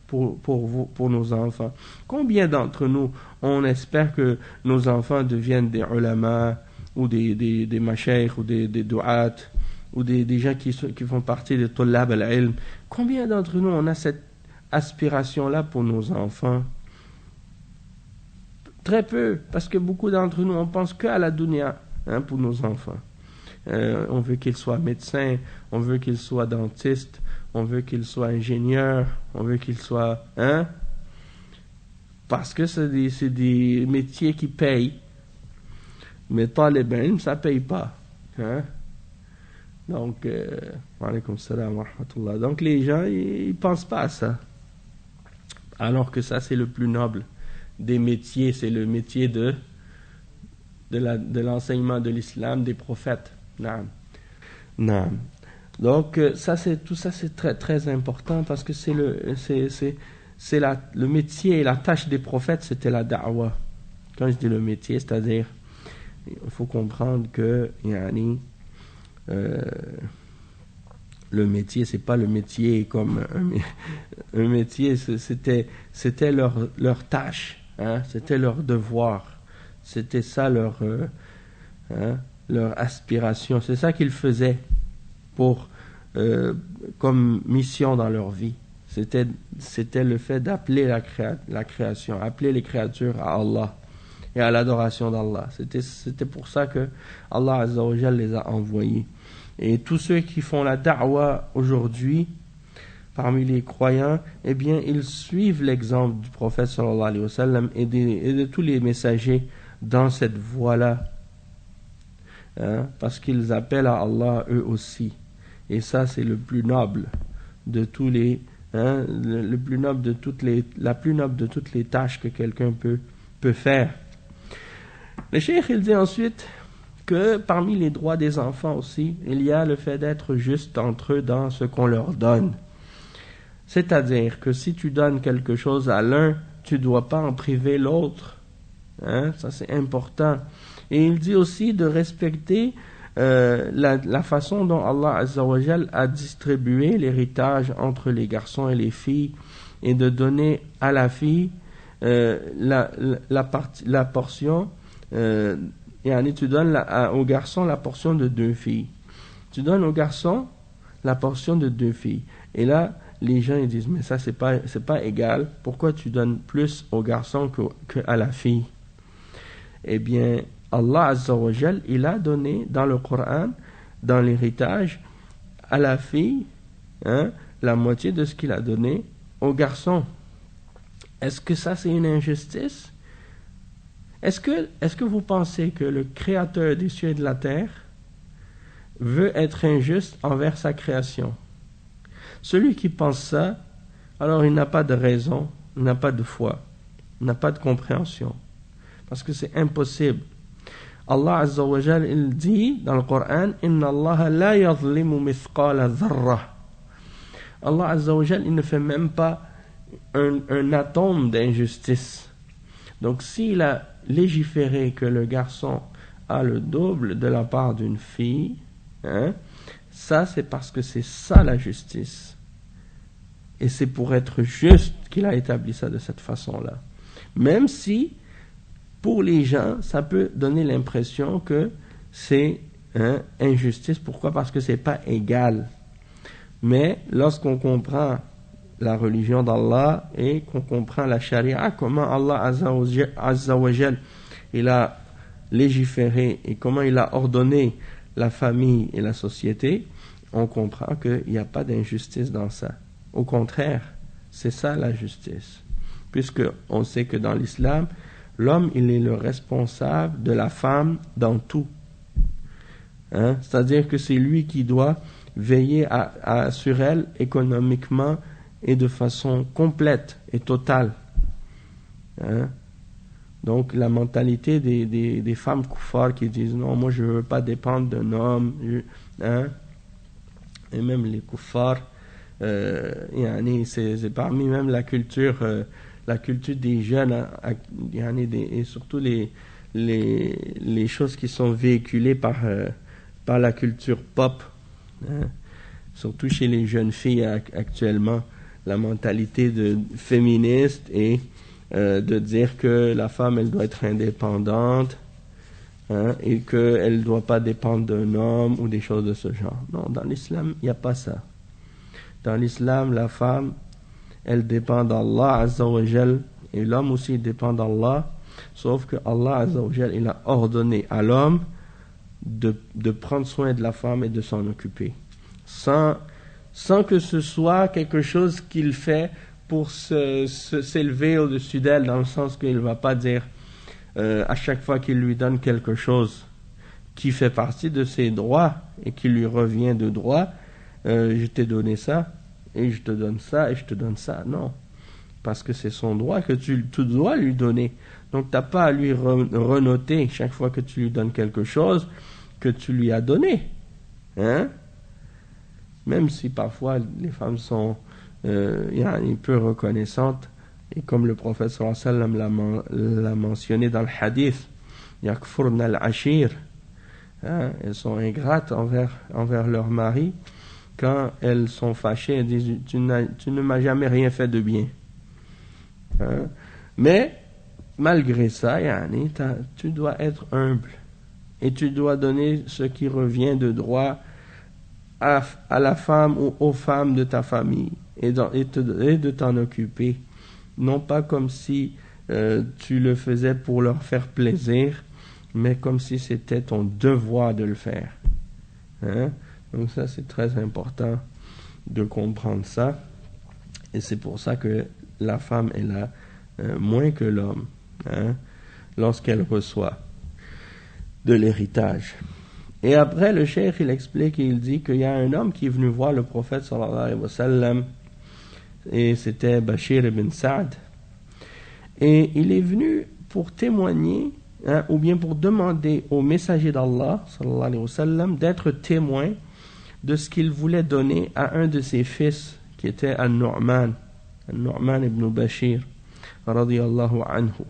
pour nos enfants. Combien d'entre nous on espère que nos enfants deviennent des ulama ou des mashaykh ou des du'at ou des gens qui font partie des tullab al-ilm? Combien d'entre nous on a cette aspiration là pour nos enfants? Très peu, parce que beaucoup d'entre nous, on pense qu'à la dunya pour nos enfants. On veut qu'ils soient médecins, on veut qu'ils soient dentistes, on veut qu'ils soient ingénieurs, on veut qu'ils soient... parce que c'est des métiers qui payent. Mais talib ilm, ça ne paye pas. Donc, wa alaykoum salam wa rahmatullah. Donc les gens, ils ne pensent pas à ça. Alors que ça, c'est le plus noble des métiers, c'est le métier de l'enseignement de l'islam, des prophètes. Naam. Donc tout ça c'est très très important parce que c'est le métier et la tâche des prophètes, c'était la da'wa. Quand je dis le métier, c'est-à-dire il faut comprendre que le métier, c'est pas le métier comme un métier, c'était leur tâche, c'était leur devoir, c'était ça leur aspiration, c'est ça qu'ils faisaient comme mission dans leur vie. C'était le fait d'appeler la création, appeler les créatures à Allah et à l'adoration d'Allah. C'était pour ça que Allah Azza wa Jal les a envoyés. Et tous ceux qui font la da'wa aujourd'hui, parmi les croyants, eh bien, ils suivent l'exemple du prophète sallallahu alayhi wa sallam et de tous les messagers dans cette voie-là. Parce qu'ils appellent à Allah eux aussi. Et ça, c'est le plus noble de tous les... le plus noble de la plus noble de toutes les tâches que quelqu'un peut faire. Le cheikh, il dit ensuite que parmi les droits des enfants aussi, il y a le fait d'être juste entre eux dans ce qu'on leur donne. C'est-à-dire que si tu donnes quelque chose à l'un, tu ne dois pas en priver l'autre. Ça, c'est important. Et il dit aussi de respecter la façon dont Allah Azza wa Jal a distribué l'héritage entre les garçons et les filles et de donner à la fille la portion tu donnes au garçon la portion de 2 filles. Tu donnes au garçon la portion de 2 filles. Et là, les gens ils disent, mais ça c'est pas égal. Pourquoi tu donnes plus au garçon qu'à la fille? Eh bien, Allah Azza wa Jal, il a donné dans le Coran, dans l'héritage, à la fille, la moitié de ce qu'il a donné au garçon. Est-ce que ça c'est une injustice? Est-ce que vous pensez que le créateur des cieux et de la terre veut être injuste envers sa création. Celui qui pense ça, alors il n'a pas de raison, il n'a pas de foi, il n'a pas de compréhension. Parce que c'est impossible. Allah Azza wa Jal, il dit dans le Coran, Inna Allah la yazlimu mithqala dharra. Allah Azza wa Jal, il ne fait même pas un atome d'injustice. Donc s'il a légiféré que le garçon a le double de la part d'une fille, ça c'est parce que c'est ça la justice. Et c'est pour être juste qu'il a établi ça de cette façon-là. Même si, pour les gens, ça peut donner l'impression que c'est injustice. Pourquoi? Parce que c'est pas égal. Mais lorsqu'on comprend la religion d'Allah et qu'on comprend la charia, comment Allah Azza wa Jal, il a légiféré et comment il a ordonné la famille et la société, on comprend qu'il n'y a pas d'injustice dans ça. Au contraire, c'est ça la justice. Puisque on sait que dans l'islam, l'homme, il est le responsable de la femme dans tout. C'est-à-dire que c'est lui qui doit veiller sur elle économiquement et de façon complète et totale. Donc la mentalité des femmes kuffar qui disent non, moi je ne veux pas dépendre d'un homme, et même les kuffar, c'est parmi même la culture des jeunes, et surtout les choses qui sont véhiculées par la culture pop, surtout chez les jeunes filles actuellement, la mentalité féministe et de dire que la femme elle doit être indépendante, et qu'elle ne doit pas dépendre d'un homme ou des choses de ce genre. Non, dans l'islam il n'y a pas ça. Dans l'islam, la femme, elle dépend d'Allah Azza wa Jal, et l'homme aussi dépend d'Allah, sauf que Allah Azza wa Jal, il a ordonné à l'homme de prendre soin de la femme et de s'en occuper, sans que ce soit quelque chose qu'il fait pour s'élever au-dessus d'elle, dans le sens qu'il ne va pas dire à chaque fois qu'il lui donne quelque chose qui fait partie de ses droits et qui lui revient de droit, je t'ai donné ça, et je te donne ça, et je te donne ça. Non, parce que c'est son droit que tu dois lui donner. Donc tu n'as pas à lui renoter chaque fois que tu lui donnes quelque chose que tu lui as donné. Même si parfois les femmes sont un peu reconnaissantes, et comme le prophète sallallahu alayhi wa sallam l'a mentionné dans le hadith, yakfurna al-ashir, elles sont ingrates envers leur mari. Quand elles sont fâchées, elles disent tu ne m'as jamais rien fait de bien. Mais malgré ça, tu dois être humble et tu dois donner ce qui revient de droit à la femme ou aux femmes de ta famille et de t'en occuper. Non pas comme si tu le faisais pour leur faire plaisir, mais comme si c'était ton devoir de le faire. Donc ça, c'est très important de comprendre ça. Et c'est pour ça que la femme, elle a moins que l'homme, lorsqu'elle reçoit de l'héritage. Et après, le cheikh, il explique, il dit qu'il y a un homme qui est venu voir le prophète sallallahu alayhi wa sallam, et c'était Bashir ibn Sa'd. Et il est venu pour témoigner, ou bien pour demander au messager d'Allah sallallahu alayhi wa sallam d'être témoin de ce qu'il voulait donner à un de ses fils qui était An-Nu'man ibn Bashir radiyallahu anhu.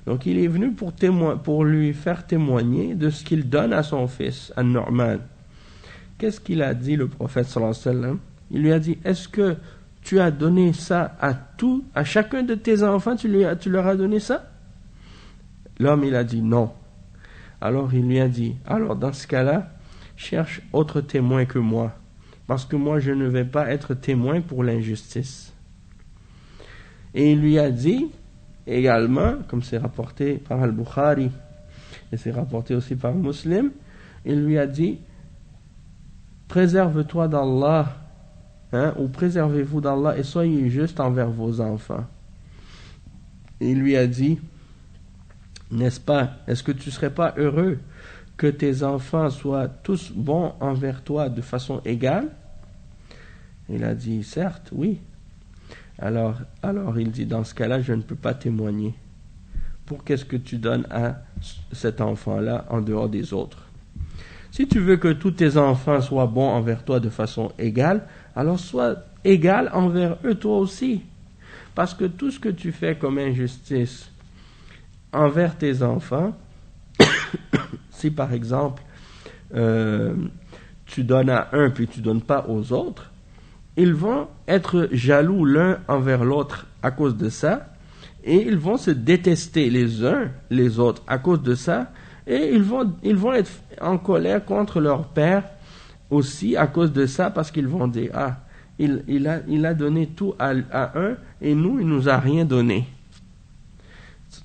Donc il est venu pour lui faire témoigner de ce qu'il donne à son fils An-Nu'man. Qu'est-ce qu'il a dit le prophète sallallahu alayhi wa sallam? Il lui a dit, est-ce que tu as donné ça à chacun de tes enfants, tu leur as donné ça? L'homme il a dit non. Alors il lui a dit, alors dans ce cas-là, cherche autre témoin que moi, parce que moi je ne vais pas être témoin pour l'injustice. Et il lui a dit également, comme c'est rapporté par Al-Bukhari et c'est rapporté aussi par Muslim, il lui a dit, préserve-toi d'Allah, ou préservez-vous d'Allah et soyez juste envers vos enfants. Et il lui a dit, n'est-ce pas, est-ce que tu ne serais pas heureux que tes enfants soient tous bons envers toi de façon égale? Il a dit, certes, oui. Alors il dit, dans ce cas-là, je ne peux pas témoigner. Pour qu'est-ce que tu donnes à cet enfant-là en dehors des autres? Si tu veux que tous tes enfants soient bons envers toi de façon égale, alors sois égal envers eux toi aussi. Parce que tout ce que tu fais comme injustice envers tes enfants, si par exemple tu donnes à un puis tu donnes pas aux autres, ils vont être jaloux l'un envers l'autre à cause de ça, et ils vont se détester les uns les autres à cause de ça, et ils vont être en colère contre leur père aussi à cause de ça, parce qu'ils vont dire, ah, il a donné tout à un, et nous, il nous a rien donné.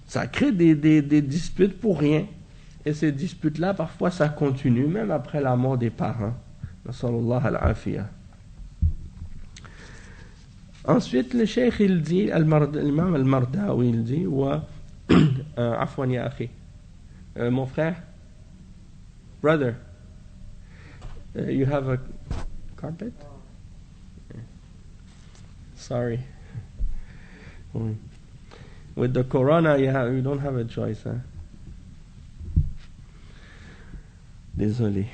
Ça crée des disputes pour rien. Et ces disputes-là, parfois, ça continue, même après la mort des parents. Nasallallahu al-afiyah. Ensuite, le cheikh, il dit, l'imam al-Mardawi, il dit, afwan ya akhi, mon frère, brother, you have a carpet? Sorry. With the corona, you don't have a choice, huh? Désolé.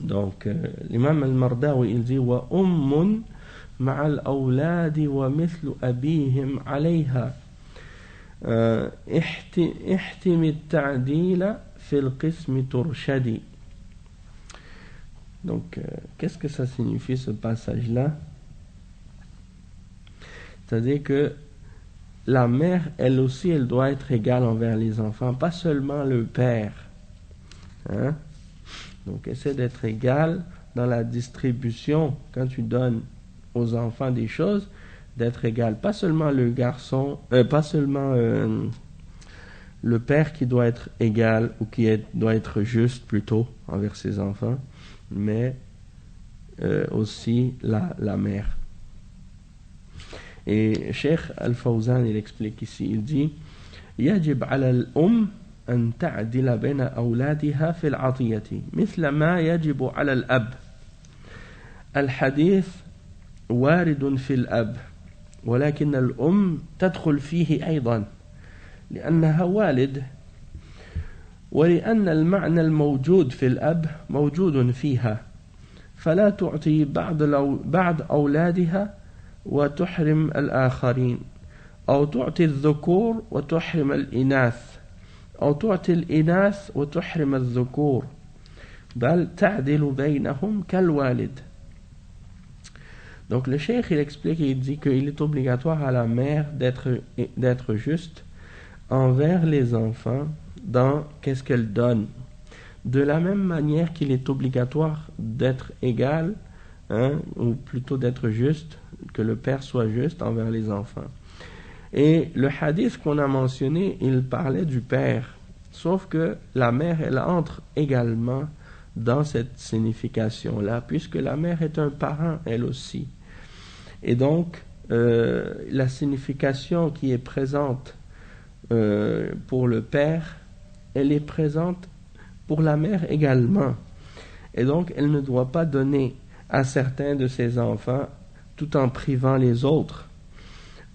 Donc, l'imam al-Mardawi, il dit, wa ummun مع الأولاد ومثل أبيهم عليها احتم التعديل في القسم ترشدي. Donc, qu'est-ce que ça signifie ce passage-là? C'est-à-dire que la mère, elle aussi, elle doit être égale envers les enfants, pas seulement le père. Hein? Donc, essaie d'être égal dans la distribution quand tu donnes aux enfants des choses, d'être égal. Pas seulement le garçon, pas seulement le père qui doit être égal ou doit être juste plutôt envers ses enfants, mais aussi la mère. Et Cheikh Al-Fawzan, il explique ici, il dit يجب على الأم أن تعدل بين أولادها في العطية مثل ما يجب على الأب. الحديث وارد في الأب ولكن الأم تدخل فيه أيضا لأنها والد ولأن المعنى الموجود في الأب موجود فيها فلا تعطي بعض أولادها وتحرم الآخرين أو تعطي الذكور وتحرم الإناث أو تعطي الإناث وتحرم الذكور بل تعدل بينهم كالوالد. Donc le cheikh, il explique et il dit qu'il est obligatoire à la mère d'être juste envers les enfants dans qu'est-ce qu'elle donne. De la même manière qu'il est obligatoire d'être égal, ou plutôt d'être juste, que le père soit juste envers les enfants. Et le hadith qu'on a mentionné, il parlait du père. Sauf que la mère, elle entre également dans cette signification-là, puisque la mère est un parent, elle aussi. Et donc, la signification qui est présente pour le père, elle est présente pour la mère également. Et donc, elle ne doit pas donner à certains de ses enfants tout en privant les autres,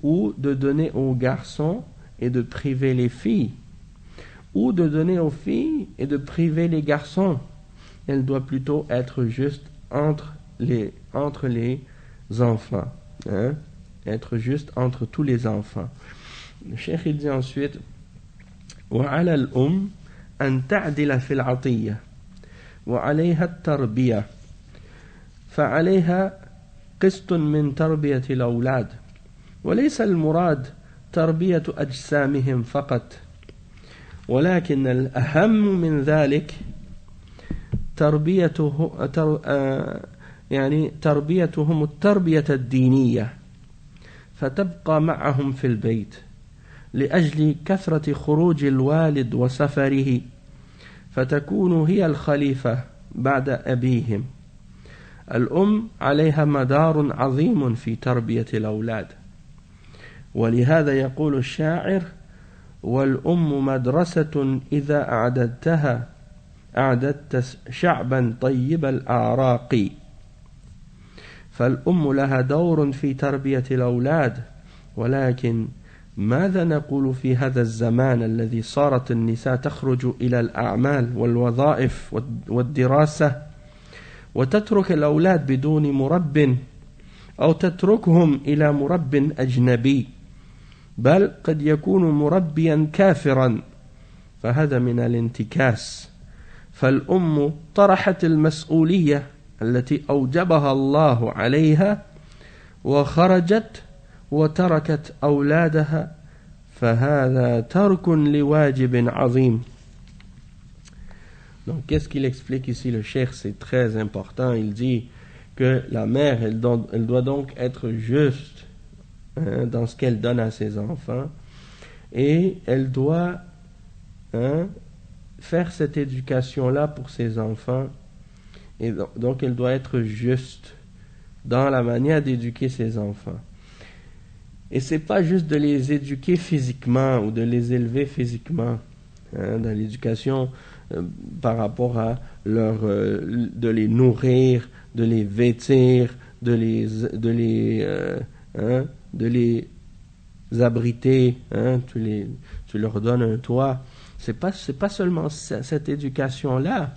ou de donner aux garçons et de priver les filles, ou de donner aux filles et de priver les garçons. Elle doit plutôt être juste entre les enfants, être juste entre tous les enfants. Le cheikh il dit ensuite وعلى الأم أن تعدل في العطية وعليها التربية فعليها قسط من تربية الأولاد وليس المراد تربية أجسامهم فقط ولكن الأهم من ذلك تربيتهم التربية الدينية فتبقى معهم في البيت لأجل كثرة خروج الوالد وسفره فتكون هي الخليفة بعد أبيهم. الأم عليها مدار عظيم في تربية الأولاد ولهذا يقول الشاعر والأم مدرسة إذا أعددتها أعددت شعبا طيب الأعراق فالأم لها دور في تربية الأولاد ولكن ماذا نقول في هذا الزمان الذي صارت النساء تخرج إلى الأعمال والوظائف والدراسة وتترك الأولاد بدون مرب أو تتركهم إلى مرب أجنبي بل قد يكون مربيا كافرا فهذا من الانتكاس فالأم طرحت المسؤولية التي أوجبها الله عليها وخرجت وتركت أولادها فهذا ترك لواجب عظيم. Donc qu'est-ce qu'il explique ici le cheikh? C'est très important. Il dit que la mère elle doit donc être juste dans ce qu'elle donne à ses enfants et elle doit faire cette éducation-là pour ses enfants et donc elle doit être juste dans la manière d'éduquer ses enfants. Et c'est pas juste de les éduquer physiquement ou de les élever physiquement dans l'éducation par rapport à de les nourrir, de les vêtir, de les abriter, tu leur donnes un toit. C'est pas seulement cette éducation-là.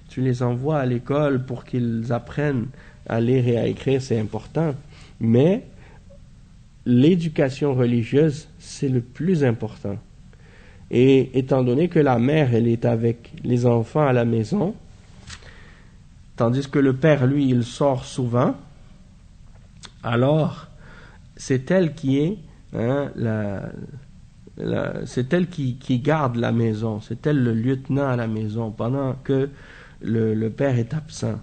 Tu les envoies à l'école pour qu'ils apprennent à lire et à écrire, c'est important. Mais l'éducation religieuse, c'est le plus important. Et étant donné que la mère, elle est avec les enfants à la maison, tandis que le père, lui, il sort souvent, alors c'est elle qui est c'est elle qui garde la maison, c'est elle le lieutenant à la maison pendant que le père est absent.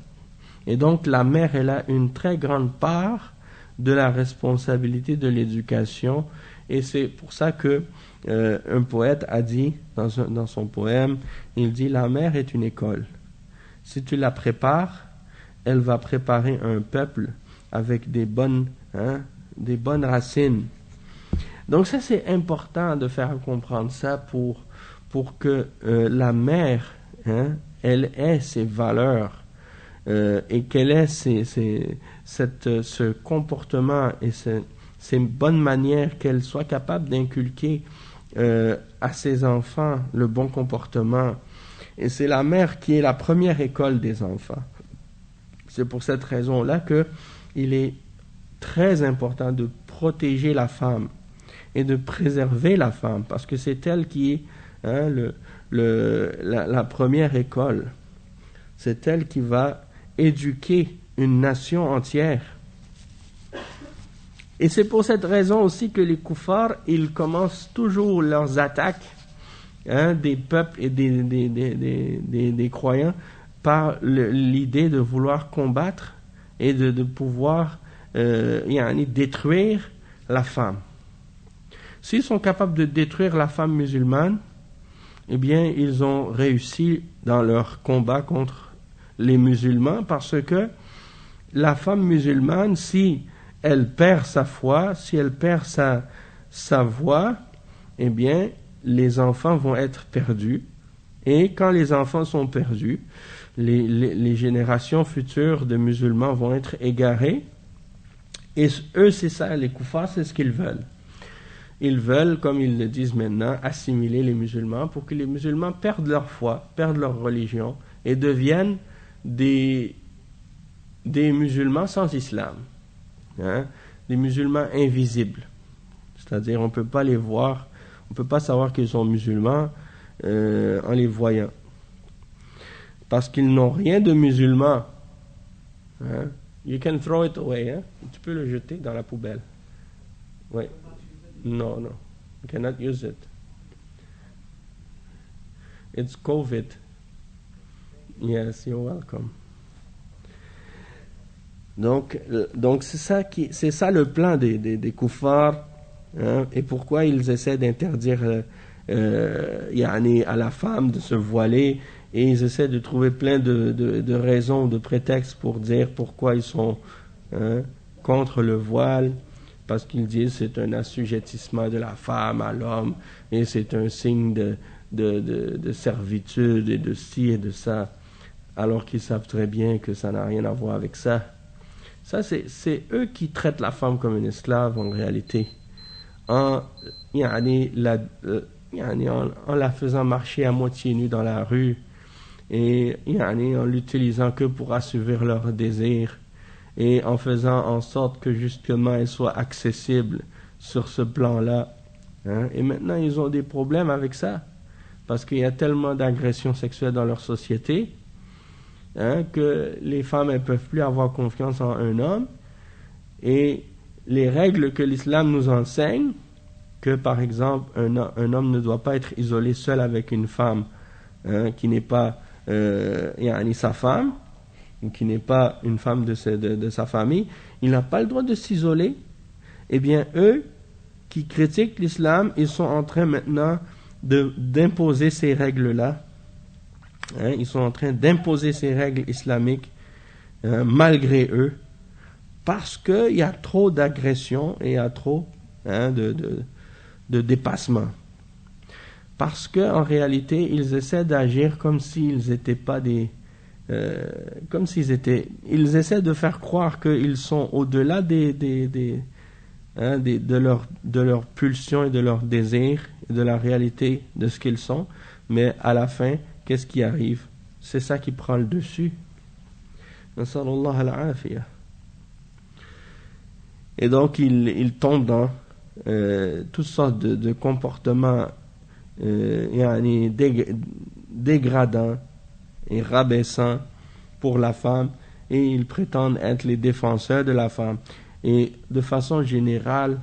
Et donc la mère, elle a une très grande part de la responsabilité de l'éducation et c'est pour ça que un poète a dit dans son poème, il dit la mère est une école. Si tu la prépares, elle va préparer un peuple avec des bonnes racines. Donc ça c'est important de faire comprendre ça pour que la mère elle ait ses valeurs et qu'elle ait ce comportement et ces bonnes manières, qu'elle soit capable d'inculquer à ses enfants le bon comportement. Et c'est la mère qui est la première école des enfants. C'est pour cette raison-là que il est très important de protéger la femme et de préserver la femme, parce que c'est elle qui est la première école. C'est elle qui va éduquer une nation entière. Et c'est pour cette raison aussi que les koufars, ils commencent toujours leurs attaques des peuples et des croyants par l'idée de vouloir combattre et de pouvoir détruire la femme. S'ils sont capables de détruire la femme musulmane, eh bien, ils ont réussi dans leur combat contre les musulmans, parce que la femme musulmane, si elle perd sa foi, si elle perd sa voix, eh bien, les enfants vont être perdus. Et quand les enfants sont perdus, les générations futures de musulmans vont être égarées. Et eux, c'est ça, les koufars, c'est ce qu'ils veulent. Ils veulent, comme ils le disent maintenant, assimiler les musulmans pour que les musulmans perdent leur foi, perdent leur religion et deviennent des musulmans sans islam. Des musulmans invisibles. C'est-à-dire, on ne peut pas les voir, on ne peut pas savoir qu'ils sont musulmans en les voyant. Parce qu'ils n'ont rien de musulman. You can throw it away. Tu peux le jeter dans la poubelle. Oui. No. You cannot use it. It's COVID. Yes, you're welcome. Donc c'est ça le plan des koufars, et pourquoi ils essaient d'interdire à la femme de se voiler, et ils essaient de trouver plein de raisons, de prétextes pour dire pourquoi ils sont contre le voile, parce qu'ils disent c'est un assujettissement de la femme à l'homme et c'est un signe de servitude et de ci et de ça, alors qu'ils savent très bien que ça n'a rien à voir avec ça. Ça, c'est eux qui traitent la femme comme une esclave en réalité, en la faisant marcher à moitié nue dans la rue et en l'utilisant que pour assouvir leurs désirs et en faisant en sorte que justement elle soit accessible sur ce plan-là. Et maintenant, ils ont des problèmes avec ça parce qu'il y a tellement d'agressions sexuelles dans leur société que les femmes ne peuvent plus avoir confiance en un homme, et les règles que l'islam nous enseigne, que par exemple un homme ne doit pas être isolé seul avec une femme qui n'est pas sa femme, ou qui n'est pas une femme de sa famille, il n'a pas le droit de s'isoler. Eh bien, eux qui critiquent l'islam, ils sont en train maintenant d'imposer ces règles-là. Ils sont en train d'imposer ces règles islamiques malgré eux, parce qu'il y a trop d'agression et il y a trop de dépassement. Parce qu'en réalité, ils essaient d'agir comme s'ils n'étaient pas des... Ils essaient de faire croire qu'ils sont au-delà de leurs pulsions et de leurs désirs, et de la réalité de ce qu'ils sont, mais à la fin, qu'est-ce qui arrive? C'est ça qui prend le dessus. Nasallallahu al-afiyah. Et donc, ils tombent dans toutes sortes de comportements dégradants et rabaissants pour la femme, et ils prétendent être les défenseurs de la femme. Et de façon générale,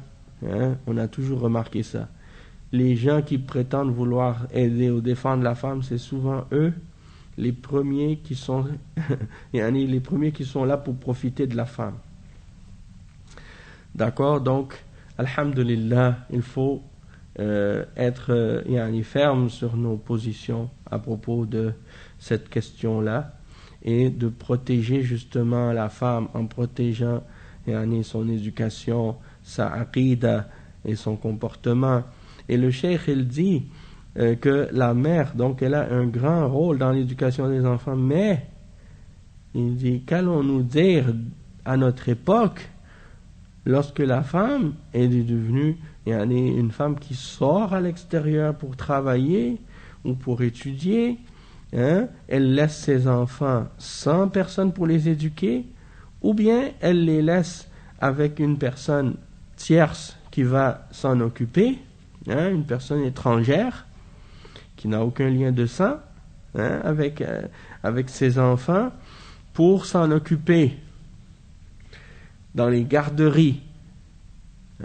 on a toujours remarqué ça. Les gens qui prétendent vouloir aider ou défendre la femme, c'est souvent eux les premiers qui sont les premiers qui sont là pour profiter de la femme. D'accord? Donc, alhamdulillah, il faut être ferme sur nos positions à propos de cette question-là, et de protéger justement la femme en protégeant son éducation, sa aqida et son comportement. Et le cheikh, il dit que la mère, donc, elle a un grand rôle dans l'éducation des enfants, mais il dit, qu'allons-nous dire à notre époque lorsque la femme est devenue une femme qui sort à l'extérieur pour travailler ou pour étudier, elle laisse ses enfants sans personne pour les éduquer, ou bien elle les laisse avec une personne tierce qui va s'en occuper, une personne étrangère qui n'a aucun lien de sang avec ses enfants, pour s'en occuper dans les garderies.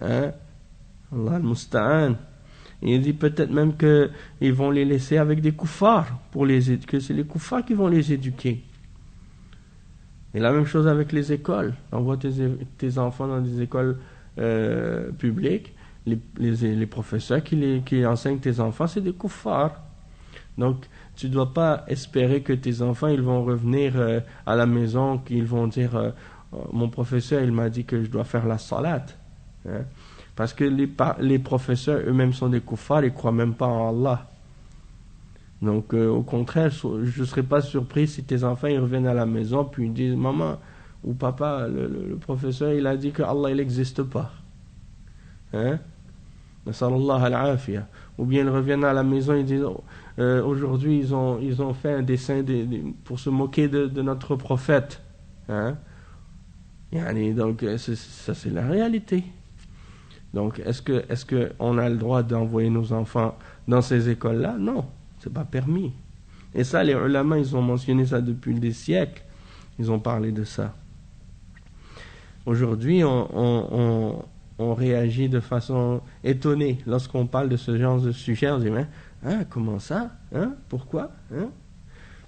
Allah al-Musta'an. Il dit peut-être même qu'ils vont les laisser avec des koufars, que c'est les koufars qui vont les éduquer. Et la même chose avec les écoles. Envoie tes enfants dans des écoles publiques. Les professeurs qui enseignent tes enfants, c'est des koufars. Donc, tu ne dois pas espérer que tes enfants ils vont revenir à la maison, qu'ils vont dire mon professeur il m'a dit que je dois faire la salat. Parce que les professeurs eux-mêmes sont des koufars, ils ne croient même pas en Allah. Donc, au contraire, je ne serais pas surpris si tes enfants ils reviennent à la maison puis ils disent maman ou papa, le professeur il a dit que Allah il n'existe pas. Nasallallahu al-afiyah. Ou bien ils reviennent à la maison et ils disent aujourd'hui ils ont fait un dessin pour se moquer de notre prophète. Donc ça c'est la réalité. Donc est-ce que on a le droit d'envoyer nos enfants dans ces écoles-là? Non, c'est pas permis. Et ça, les ulama, ils ont mentionné ça depuis des siècles. Ils ont parlé de ça. Aujourd'hui, on réagit de façon étonnée lorsqu'on parle de ce genre de sujet. On dit comment ça? Pourquoi?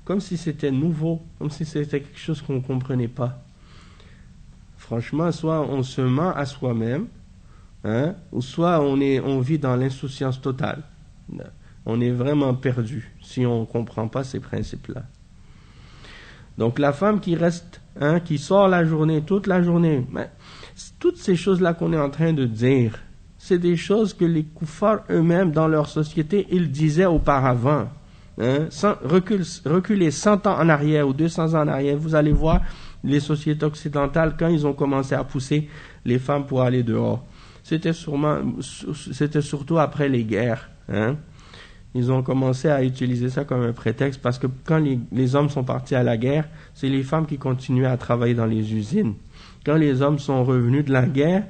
Comme si c'était nouveau, comme si c'était quelque chose qu'on ne comprenait pas. Franchement, soit on se ment à soi-même, ou soit on vit dans l'insouciance totale. On est vraiment perdu si on ne comprend pas ces principes-là. Donc la femme qui reste, qui sort la journée, toute la journée, toutes ces choses-là qu'on est en train de dire, c'est des choses que les koufars eux-mêmes, dans leur société, ils disaient auparavant. Reculer 100 ans en arrière ou 200 ans en arrière, vous allez voir les sociétés occidentales, quand ils ont commencé à pousser les femmes pour aller dehors. C'était surtout après les guerres. Ils ont commencé à utiliser ça comme un prétexte parce que quand les hommes sont partis à la guerre, c'est les femmes qui continuaient à travailler dans les usines. Quand les hommes sont revenus de la guerre,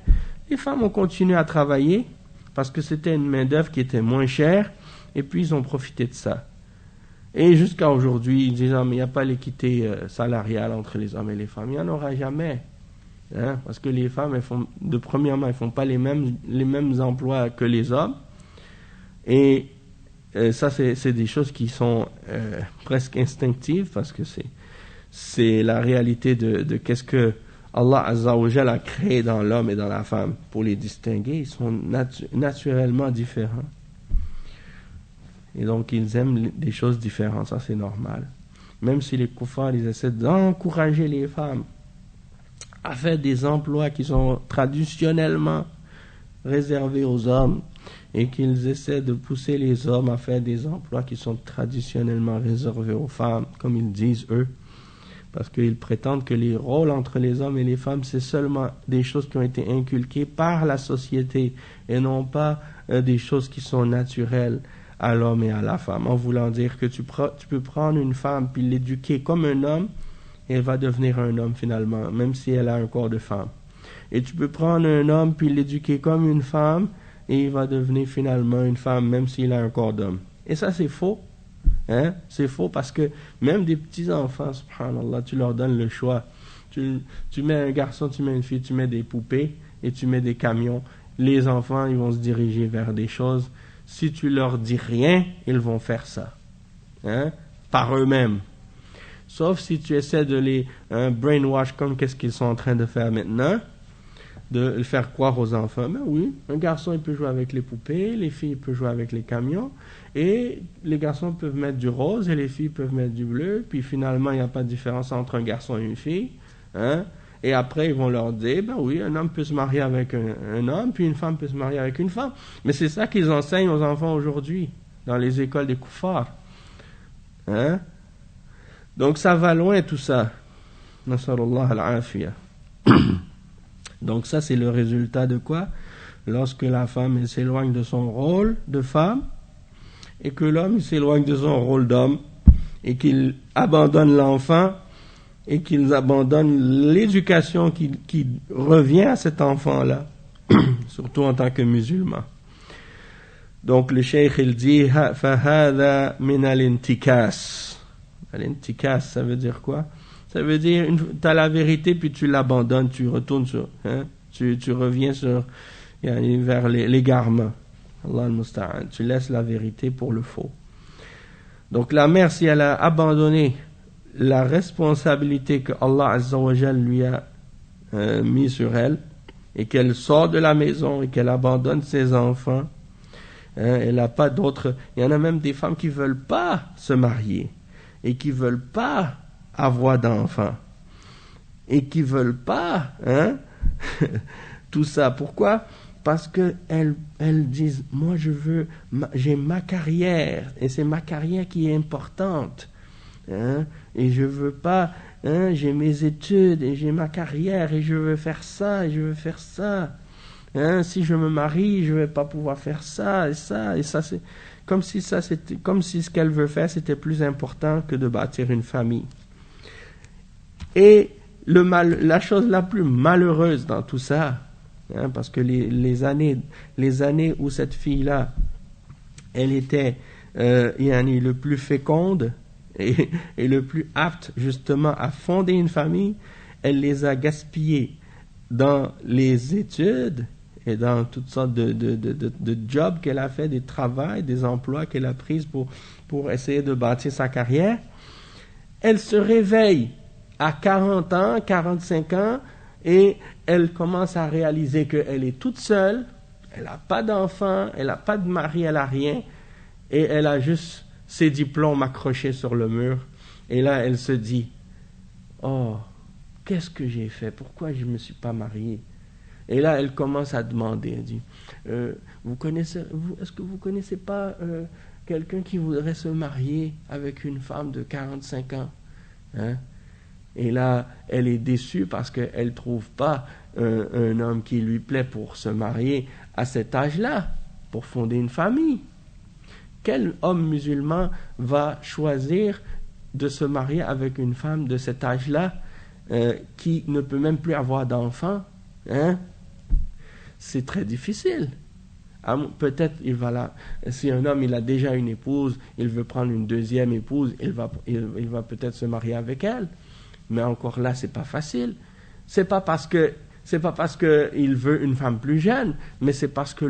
les femmes ont continué à travailler parce que c'était une main-d'œuvre qui était moins chère et puis ils ont profité de ça. Et jusqu'à aujourd'hui, ils disent mais il n'y a pas l'équité salariale entre les hommes et les femmes. Il n'y en aura jamais. Parce que les femmes, premièrement, elles ne font pas les mêmes emplois que les hommes. Et ça, c'est des choses qui sont presque instinctives parce que c'est la réalité de qu'est-ce que Allah Azza wa Jal a créé dans l'homme et dans la femme. Pour les distinguer, ils sont naturellement différents. Et donc, ils aiment des choses différentes. Ça, c'est normal. Même si les koufars, ils essaient d'encourager les femmes à faire des emplois qui sont traditionnellement réservés aux hommes et qu'ils essaient de pousser les hommes à faire des emplois qui sont traditionnellement réservés aux femmes, comme ils disent eux, parce qu'ils prétendent que les rôles entre les hommes et les femmes, c'est seulement des choses qui ont été inculquées par la société et non pas des choses qui sont naturelles à l'homme et à la femme, en voulant dire que tu peux prendre une femme puis l'éduquer comme un homme et elle va devenir un homme finalement, même si elle a un corps de femme. Et tu peux prendre un homme puis l'éduquer comme une femme et il va devenir finalement une femme, même s'il a un corps d'homme. Et ça, c'est faux. C'est faux parce que même des petits-enfants, subhanallah, tu leur donnes le choix. Tu mets un garçon, tu mets une fille, tu mets des poupées et tu mets des camions. Les enfants, ils vont se diriger vers des choses. Si tu leur dis rien, ils vont faire ça. Par eux-mêmes. Sauf si tu essaies de les brainwash comme qu'est-ce qu'ils sont en train de faire maintenant, de le faire croire aux enfants. Ben oui, un garçon il peut jouer avec les poupées, les filles peuvent jouer avec les camions, et les garçons peuvent mettre du rose et les filles peuvent mettre du bleu, puis finalement il n'y a pas de différence entre un garçon et une fille. Et après ils vont leur dire, ben oui, un homme peut se marier avec un homme, puis une femme peut se marier avec une femme. Mais c'est ça qu'ils enseignent aux enfants aujourd'hui, dans les écoles des koufars. Donc ça va loin tout ça. Nasarullah al-afiyah. Donc ça c'est le résultat de quoi? Lorsque la femme elle s'éloigne de son rôle de femme et que l'homme il s'éloigne de son rôle d'homme et qu'il abandonne l'enfant et qu'il abandonne l'éducation qui revient à cet enfant-là, surtout en tant que musulman. Donc le cheikh il dit فَهَذَا مِنَ الْإِنْتِكَاسِ. L'intikas, ça veut dire quoi? Ça veut dire, tu as la vérité puis tu l'abandonnes, tu retournes sur, tu reviens vers l'égarement. Allah al-Musta'an. Tu laisses la vérité pour le faux. Donc la mère, si elle a abandonné la responsabilité que Allah Azza wa Jal lui a mis sur elle, et qu'elle sort de la maison et qu'elle abandonne ses enfants, elle n'a pas d'autre. Il y en a même des femmes qui ne veulent pas se marier et qui ne veulent pas avoir d'enfants et qui ne veulent pas tout ça. Pourquoi? Parce qu'elles disent, moi j'ai ma carrière et c'est ma carrière qui est importante. Et je veux pas, j'ai mes études et j'ai ma carrière et je veux faire ça et je veux faire ça. Si je me marie, je vais pas pouvoir faire ça et ça et ça. C'est comme si ce qu'elle veut faire c'était plus important que de bâtir une famille. Et la chose la plus malheureuse dans tout ça, parce que les années où cette fille-là, elle était le plus féconde et le plus apte justement à fonder une famille, elle les a gaspillées dans les études et dans toutes sortes de jobs qu'elle a fait, des travails, des emplois qu'elle a pris pour essayer de bâtir sa carrière. Elle se réveille à 40 ans, 45 ans, et elle commence à réaliser qu'elle est toute seule, elle n'a pas d'enfant, elle n'a pas de mari, elle n'a rien, et elle a juste ses diplômes accrochés sur le mur. Et là, elle se dit, oh, qu'est-ce que j'ai fait? Pourquoi je ne me suis pas mariée? Et là, elle commence à demander, elle dit, est-ce que vous connaissez pas quelqu'un qui voudrait se marier avec une femme de 45 ans, hein? Et là, elle est déçue parce qu'elle ne trouve pas un homme qui lui plaît pour se marier à cet âge-là, pour fonder une famille. Quel homme musulman va choisir de se marier avec une femme de cet âge-là qui ne peut même plus avoir d'enfants, hein? C'est très difficile. Peut-être si un homme il a déjà une épouse, il veut prendre une deuxième épouse, il va peut-être se marier avec elle. Mais encore là, c'est pas facile. C'est pas parce que il veut une femme plus jeune, mais c'est parce que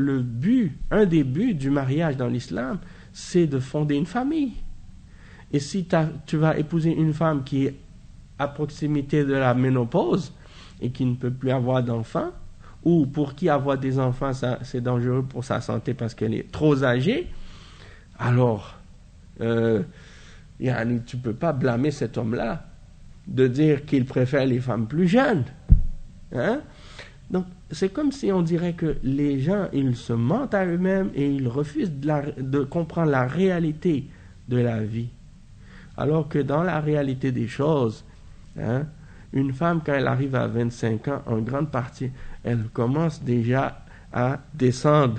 un des buts du mariage dans l'islam, c'est de fonder une famille. Et si tu vas épouser une femme qui est à proximité de la ménopause et qui ne peut plus avoir d'enfants, ou pour qui avoir des enfants, c'est dangereux pour sa santé parce qu'elle est trop âgée, alors tu ne peux pas blâmer cet homme-là de dire qu'il préfère les femmes plus jeunes. Hein? Donc, c'est comme si on dirait que les gens, ils se mentent à eux-mêmes et ils refusent de comprendre la réalité de la vie. Alors que dans la réalité des choses, hein, une femme, quand elle arrive à 25 ans, en grande partie, elle commence déjà à descendre.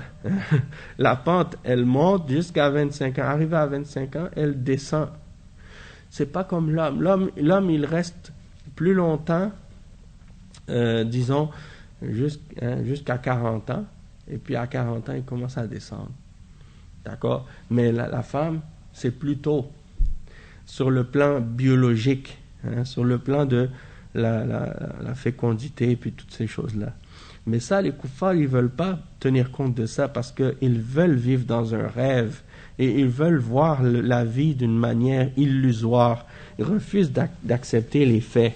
La pente, elle monte jusqu'à 25 ans. Arrivée à 25 ans, elle descend. C'est pas comme l'homme. L'homme, il reste plus longtemps, disons, jusqu'à 40 ans. Et puis à 40 ans, il commence à descendre. D'accord? Mais la femme, c'est plutôt sur le plan biologique, hein, sur le plan de la fécondité et puis toutes ces choses-là. Mais ça, les koufars, ils ne veulent pas tenir compte de ça parce qu'ils veulent vivre dans un rêve et ils veulent voir la vie d'une manière illusoire. Ils refusent d'accepter les faits.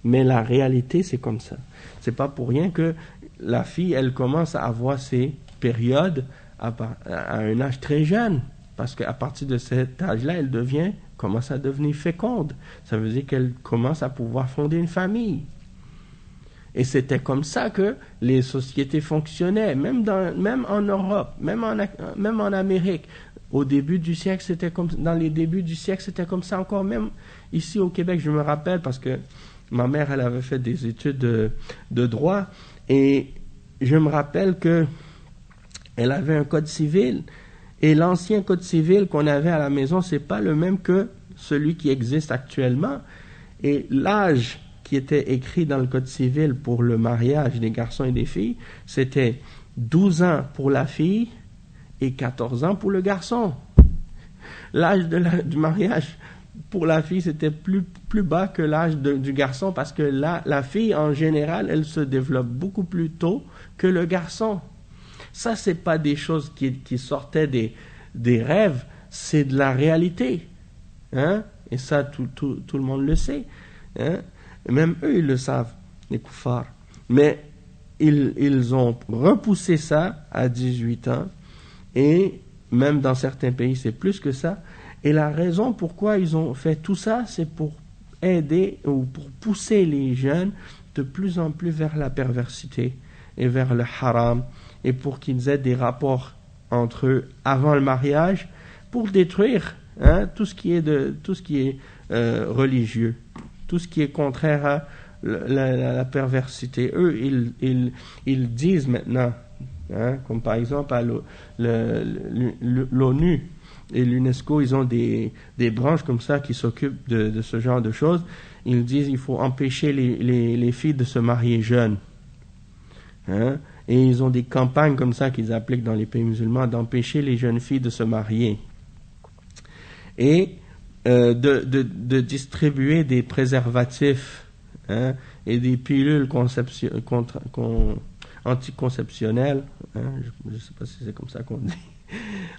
Mais la réalité, c'est comme ça. C'est pas pour rien que la fille, elle commence à avoir ses périodes à un âge très jeune. Parce qu'à partir de cet âge-là, elle commence à devenir féconde. Ça veut dire qu'elle commence à pouvoir fonder une famille. Et c'était comme ça que les sociétés fonctionnaient, même en Europe, même en Amérique. Au début du siècle, dans les débuts du siècle, c'était comme ça encore. Même ici au Québec, je me rappelle parce que ma mère, elle avait fait des études de droit et je me rappelle que elle avait un code civil et l'ancien code civil qu'on avait à la maison, c'est pas le même que celui qui existe actuellement. Et l'âge qui était écrit dans le code civil pour le mariage des garçons et des filles, c'était 12 ans pour la fille et 14 ans pour le garçon. L'âge du mariage pour la fille, c'était plus bas que l'âge du garçon parce que la fille, en général, elle se développe beaucoup plus tôt que le garçon. Ça, c'est pas des choses qui sortaient des rêves, c'est de la réalité. Hein? Et ça, tout le monde le sait. Hein? Même eux, ils le savent, les koufars. Mais ils ont repoussé ça à 18 ans. Et même dans certains pays, c'est plus que ça. Et la raison pourquoi ils ont fait tout ça, c'est pour aider ou pour pousser les jeunes de plus en plus vers la perversité et vers le haram. Et pour qu'ils aient des rapports entre eux avant le mariage pour détruire tout ce qui est religieux. Tout ce qui est contraire à la perversité. Eux, ils disent maintenant, comme par exemple à l'ONU et l'UNESCO, ils ont des branches comme ça qui s'occupent de ce genre de choses. Ils disent qu'il faut empêcher les filles de se marier jeunes. Hein? Et ils ont des campagnes comme ça qu'ils appliquent dans les pays musulmans d'empêcher les jeunes filles de se marier. Et de distribuer des préservatifs et des pilules anticonceptionnelles. Je ne sais pas si c'est comme ça qu'on dit.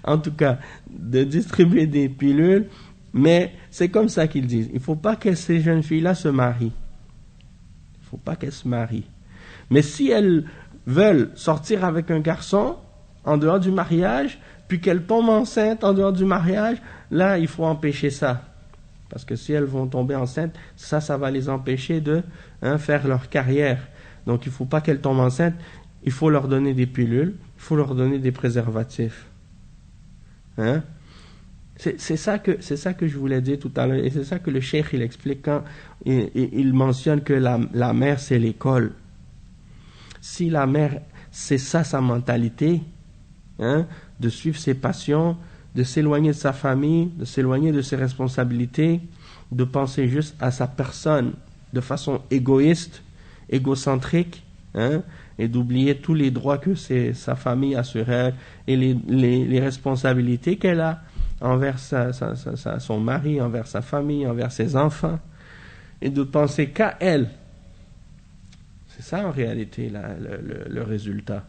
En tout cas, de distribuer des pilules, mais c'est comme ça qu'ils disent. Il ne faut pas que ces jeunes filles-là se marient. Il ne faut pas qu'elles se marient. Mais si elles veulent sortir avec un garçon en dehors du mariage, puis qu'elles tombent enceintes en dehors du mariage, là, il faut empêcher ça. Parce que si elles vont tomber enceintes, ça va les empêcher de faire leur carrière. Donc il ne faut pas qu'elles tombent enceintes. Il faut leur donner des pilules, il faut leur donner des préservatifs. Hein? C'est ça que je voulais dire tout à l'heure. Et c'est ça que le cheikh il explique quand il mentionne que la mère c'est l'école. Si la mère, c'est ça sa mentalité, hein, de suivre ses passions, de s'éloigner de sa famille, de s'éloigner de ses responsabilités, de penser juste à sa personne de façon égoïste, égocentrique, hein, et d'oublier tous les droits que sa famille a sur elle et les responsabilités qu'elle a envers son mari, envers sa famille, envers ses enfants, et de penser qu'à elle. C'est ça en réalité le résultat.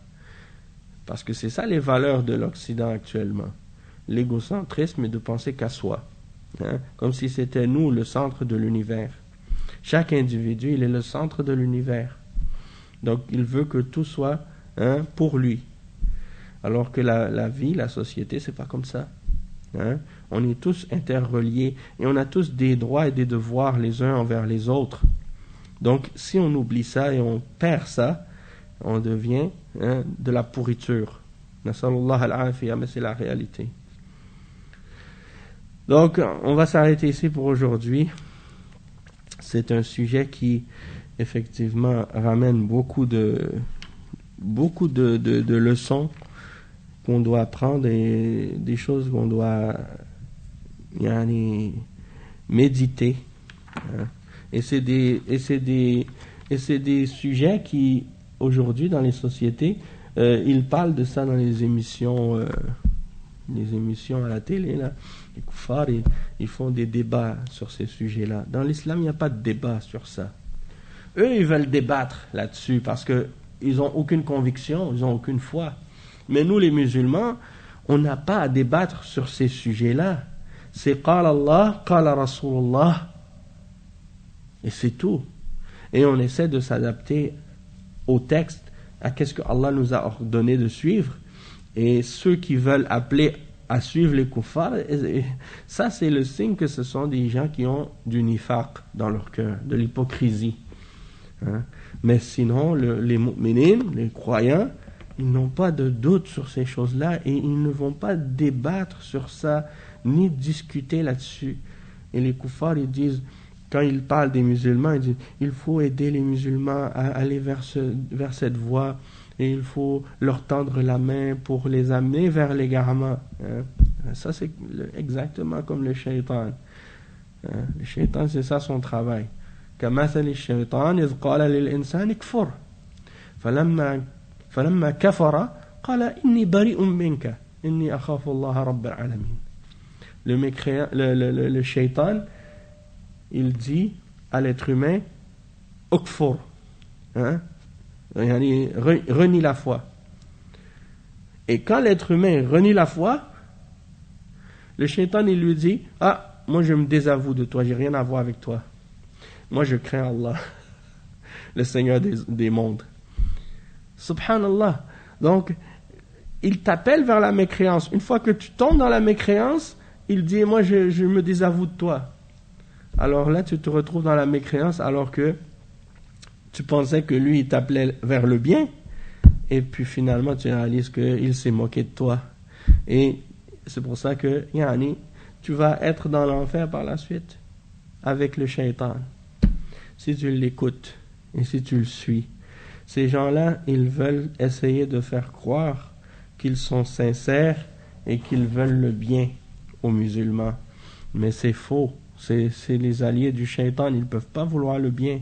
Parce que c'est ça les valeurs de l'Occident actuellement. L'égocentrisme est de penser qu'à soi. Hein? Comme si c'était nous le centre de l'univers. Chaque individu, il est le centre de l'univers. Donc il veut que tout soit, hein, pour lui. Alors que la vie, la société, c'est pas comme ça. Hein? On est tous interreliés et on a tous des droits et des devoirs les uns envers les autres. Donc si on oublie ça et on perd ça, on devient, hein, de la pourriture. Nasallallahu al-afiyah, mais c'est la réalité. Donc on va s'arrêter ici pour aujourd'hui. C'est un sujet qui effectivement ramène beaucoup de leçons qu'on doit apprendre et des choses qu'on doit méditer. Hein. Et c'est des sujets qui aujourd'hui dans les sociétés, ils parlent de ça dans les émissions à la télé là. Les koufars, ils font des débats sur ces sujets-là. Dans l'islam, il n'y a pas de débat sur ça. Eux, ils veulent débattre là-dessus parce qu'ils n'ont aucune conviction, ils n'ont aucune foi. Mais nous, les musulmans, on n'a pas à débattre sur ces sujets-là. C'est qala Allah, qala Rasulullah. Et c'est tout. Et on essaie de s'adapter au texte, à qu'est-ce que Allah nous a ordonné de suivre. Et ceux qui veulent appeler à suivre les kuffars, ça c'est le signe que ce sont des gens qui ont du nifaq dans leur cœur, de l'hypocrisie. Hein? Mais sinon, les mu'minines, les croyants, ils n'ont pas de doute sur ces choses-là et ils ne vont pas débattre sur ça, ni discuter là-dessus. Et les kuffars, ils disent, quand ils parlent des musulmans, ils disent, il faut aider les musulmans à aller vers cette voie. Et il faut leur tendre la main pour les amener vers l'égarement. Hein? Ça, c'est exactement comme le shaitan. Hein? Le shaitan, c'est ça son travail. كمثل الشيطان إذ قال للإنسان كفر فلما كفر قال إني بريء منك إني أخاف الله رب العالمين. Le shaitan, il dit à l'être humain ukfur. Hein? Renie la foi. Et quand l'être humain renie la foi, le shaitan il lui dit, ah, moi je me désavoue de toi, j'ai rien à voir avec toi. Moi je crains Allah, le Seigneur des mondes. Subhanallah. Donc, il t'appelle vers la mécréance. Une fois que tu tombes dans la mécréance, il dit, moi je me désavoue de toi. Alors là, tu te retrouves dans la mécréance alors que tu pensais que lui, il t'appelait vers le bien, et puis finalement, tu réalises qu'il s'est moqué de toi. Et c'est pour ça que, tu vas être dans l'enfer par la suite, avec le shaitan. Si tu l'écoutes, et si tu le suis. Ces gens-là, ils veulent essayer de faire croire qu'ils sont sincères, et qu'ils veulent le bien aux musulmans. Mais c'est faux. C'est les alliés du shaitan, ils ne peuvent pas vouloir le bien.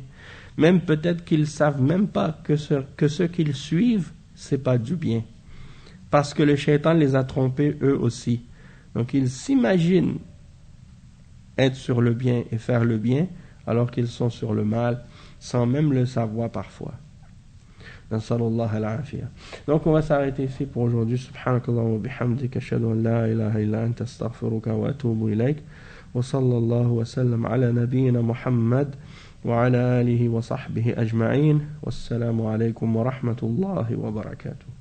Même peut-être qu'ils ne savent même pas que ce qu'ils suivent, ce n'est pas du bien. Parce que le shaitan les a trompés eux aussi. Donc ils s'imaginent être sur le bien et faire le bien, alors qu'ils sont sur le mal, sans même le savoir parfois. Nasallallahu al-afiyah. Donc on va s'arrêter ici pour aujourd'hui. Subhanakallah wa bihamdika ashhadu an la ilaha illa anta astaghfiruka wa atubu ilayk. Wa sallallahu wa sallam ala nabiyyina Muhammad وعلى آله وصحبه أجمعين والسلام عليكم ورحمة الله وبركاته.